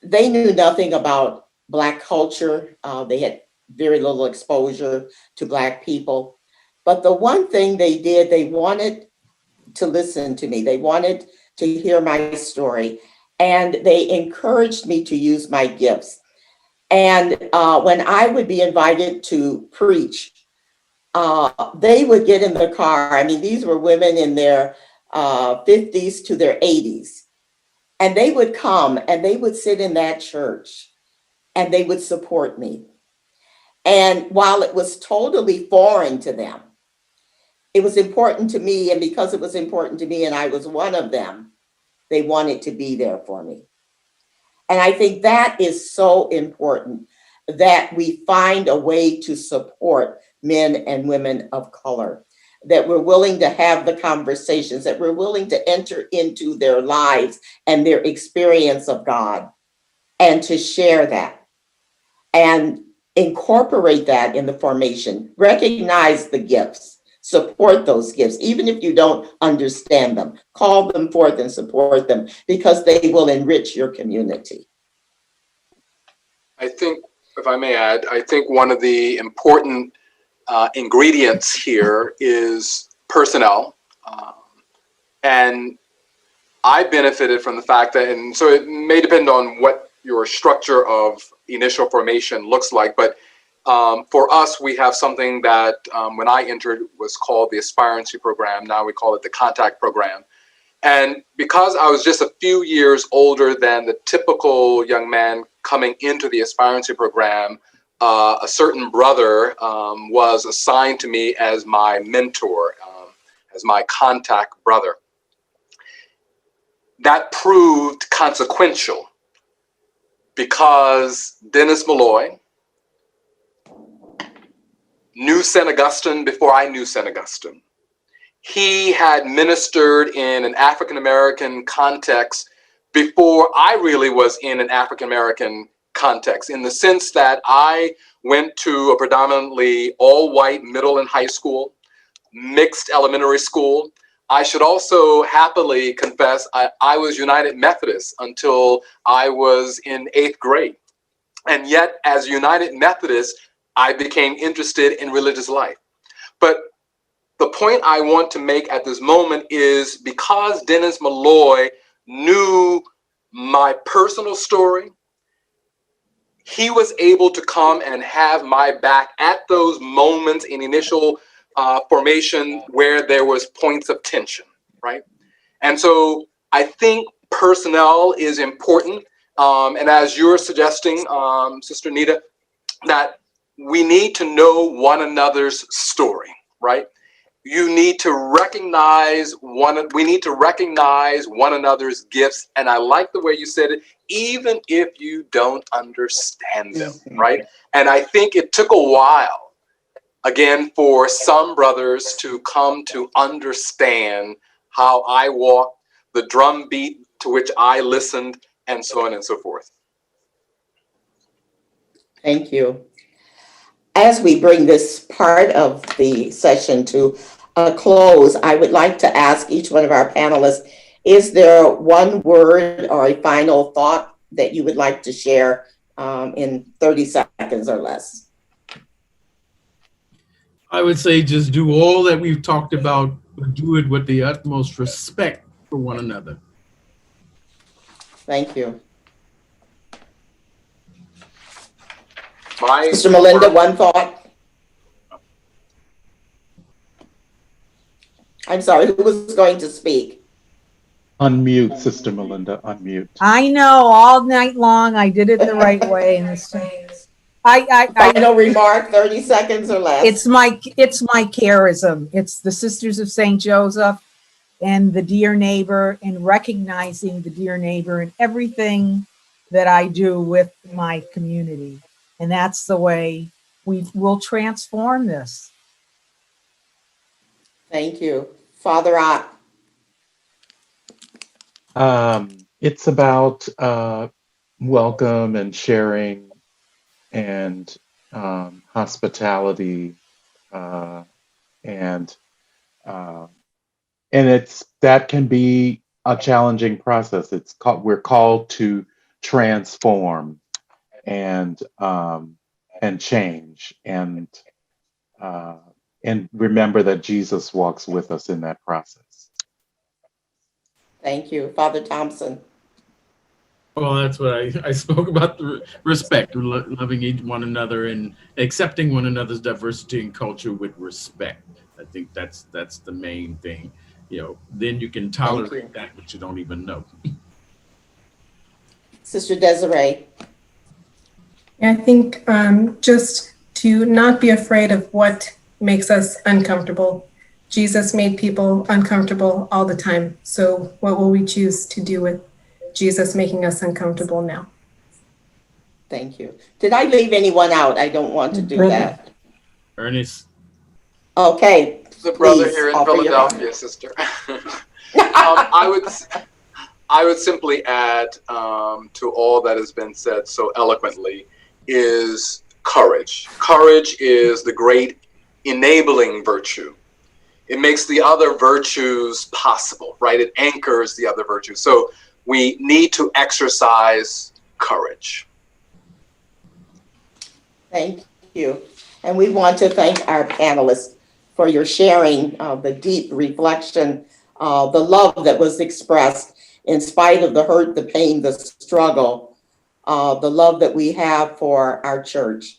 they knew nothing about Black culture. They had very little exposure to Black people. But the one thing they did, they wanted to listen to me. They wanted to hear my story. And they encouraged me to use my gifts. And when I would be invited to preach, they would get in the car. I mean, these were women in their 50s to their 80s. And they would come and they would sit in that church and they would support me. And while it was totally foreign to them, it was important to me. And because it was important to me and I was one of them, they wanted to be there for me. And I think that is so important, that we find a way to support men and women of color, that we're willing to have the conversations, that we're willing to enter into their lives and their experience of God and to share that. And incorporate that in the formation, recognize the gifts, support those gifts, even if you don't understand them, call them forth and support them because they will enrich your community. I think, if I may add, I think one of the important ingredients here is personnel. And I benefited from the fact that, and so it may depend on what your structure of initial formation looks like, but for us, we have something that when I entered was called the Aspirancy Program. Now we call it the Contact Program. And because I was just a few years older than the typical young man coming into the Aspirancy Program, a certain brother was assigned to me as my mentor, as my contact brother. That proved consequential because Dennis Malloy knew St. Augustine before I knew St. Augustine. He had ministered in an African-American context before I really was in an African-American context, in the sense that I went to a predominantly all-white middle and high school, mixed elementary school. I should also happily confess I was United Methodist until I was in 8th grade. And yet, as United Methodist, I became interested in religious life. But the point I want to make at this moment is because Dennis Malloy knew my personal story, he was able to come and have my back at those moments in initial formation where there was points of tension, right? And so I think personnel is important. And as you're suggesting, Sister Anita, that we need to know one another's story, right? You need to recognize we need to recognize one another's gifts. And I like the way you said it, even if you don't understand them, right? And I think it took a while, again, for some brothers to come to understand how I walked, the drum beat to which I listened, and so on and so forth. Thank you. As we bring this part of the session to a close, I would like to ask each one of our panelists, is there one word or a final thought that you would like to share in 30 seconds or less? I would say just do all that we've talked about, but do it with the utmost respect for one another. Thank you. Mr. Melinda, one thought. I'm sorry, who was going to speak? Unmute, Sister Melinda, unmute. I know, all night long, I did it the right way in this time. Final remark, 30 seconds or less. It's my charism. It's the Sisters of St. Joseph and the dear neighbor, and recognizing the dear neighbor in everything that I do with my community. And that's the way we will transform this. Thank you. Father Ott. It's about welcome and sharing and hospitality, and that can be a challenging process. We're called to transform and change, and remember that Jesus walks with us in that process. Thank you. Father Thompson. Well, that's what I spoke about, the respect, loving one another and accepting one another's diversity and culture with respect. I think that's the main thing. You know, then you can tolerate that which you don't even know. Sister Desiré. I think just to not be afraid of what makes us uncomfortable. Jesus made people uncomfortable all the time. So what will we choose to do with Jesus making us uncomfortable now? Thank you. Did I leave anyone out? I don't want to do that. Ernest. Okay. The brother here in Philadelphia, sister. I would simply add to all that has been said so eloquently is courage. Courage is the great enabling virtue. It makes the other virtues possible, right? It anchors the other virtues. So we need to exercise courage. Thank you. And we want to thank our panelists for your sharing of the deep reflection, the love that was expressed in spite of the hurt, the pain, the struggle, the love that we have for our church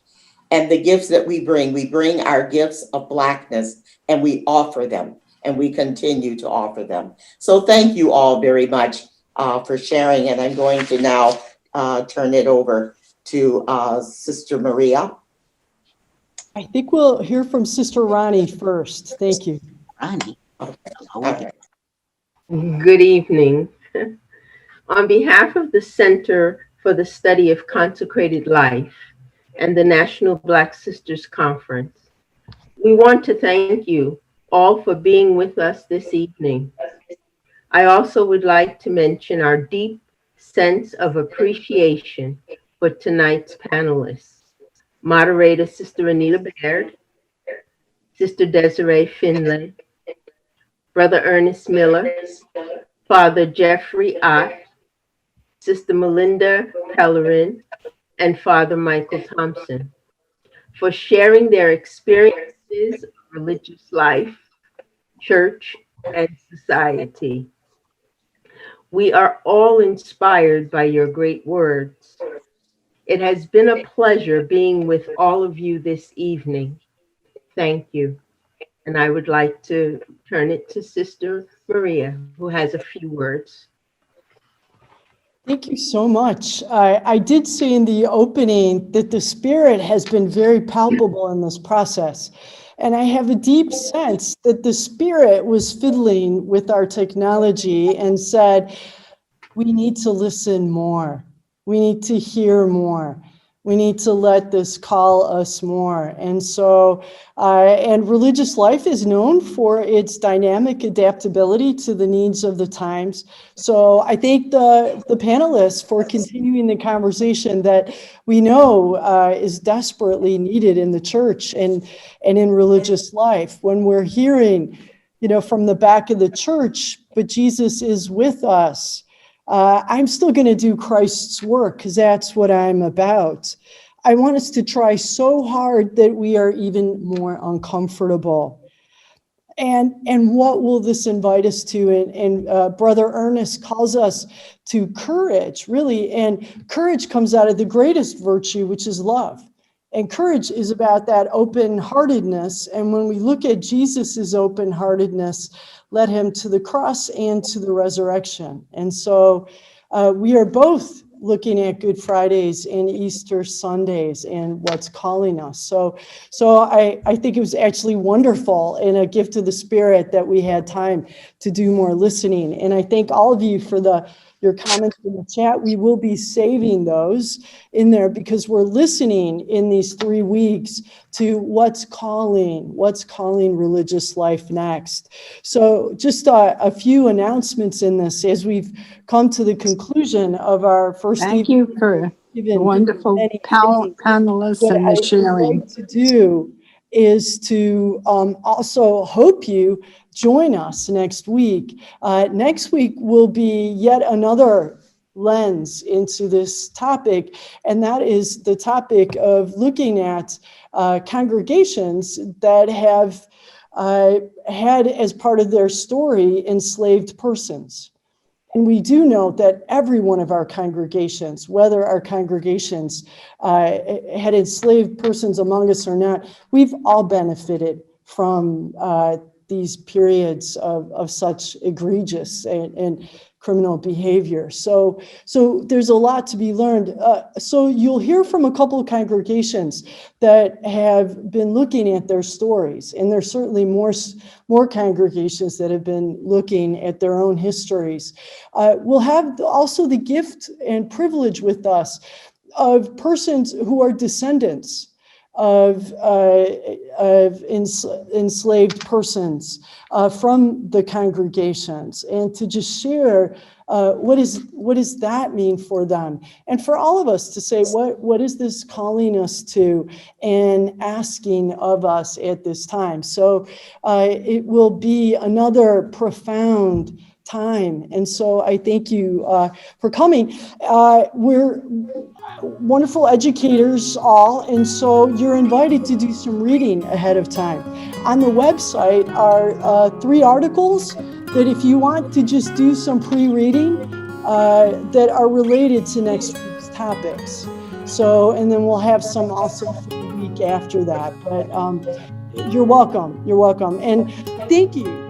and the gifts that we bring. We bring our gifts of Blackness and we offer them and we continue to offer them. So thank you all very much for sharing. And I'm going to now turn it over to Sister Maria. I think we'll hear from Sister Ronnie first. Thank you. Ronnie. Okay. Good evening. On behalf of the Center for the Study of Consecrated Life and the National Black Sisters Conference, we want to thank you all for being with us this evening. I also would like to mention our deep sense of appreciation for tonight's panelists. Moderator Sister Anita Baird, Sister Desiré Findlay, Brother Ernest Miller, Father Jeffrey Ott, Sister Melinda Pellerin, and Father Michael Thompson, for sharing their experiences of religious life, church, and society. We are all inspired by your great words. It has been a pleasure being with all of you this evening. Thank you. And I would like to turn it to Sister Maria, who has a few words. Thank you so much. I did say in the opening that the Spirit has been very palpable in this process. And I have a deep sense that the Spirit was fiddling with our technology and said, we need to listen more. We need to hear more. We need to let this call us more. And so, and religious life is known for its dynamic adaptability to the needs of the times. So I thank the panelists for continuing the conversation that we know is desperately needed in the church and in religious life. When we're hearing, from the back of the church, but Jesus is with us. I'm still going to do Christ's work because that's what I'm about. I want us to try so hard that we are even more uncomfortable. And what will this invite us to? And Brother Ernest calls us to courage, really. And courage comes out of the greatest virtue, which is love. And courage is about that open-heartedness. And when we look at Jesus's open-heartedness, led him to the cross and to the resurrection. And so we are both looking at Good Fridays and Easter Sundays and what's calling us. So I think it was actually wonderful and a gift of the Spirit that we had time to do more listening. And I thank all of you for your comments in the chat. We will be saving those in there because we're listening in these 3 weeks to what's calling religious life next. So just a few announcements in this as we've come to the conclusion of our first Thank you for the wonderful panelists and the sharing. What I'd like to do is to also hope you join us next week. Next week will be yet another lens into this topic, and that is the topic of looking at congregations that have had as part of their story enslaved persons. And we do know that every one of our congregations, whether our congregations had enslaved persons among us or not, we've all benefited from these periods of such egregious and criminal behavior. So there's a lot to be learned. So you'll hear from a couple of congregations that have been looking at their stories, and there's certainly more congregations that have been looking at their own histories. We'll have also the gift and privilege with us of persons who are descendants of enslaved persons from the congregations, and to just share what does that mean for them, and for all of us to say what is this calling us to and asking of us at this time. So it will be another profound time, and so I thank you for coming. We're wonderful educators all, and so you're invited to do some reading ahead of time. On the website are 3 articles that if you want to just do some pre-reading that are related to next week's topics. So, and then we'll have some also for the week after that, but you're welcome, and thank you.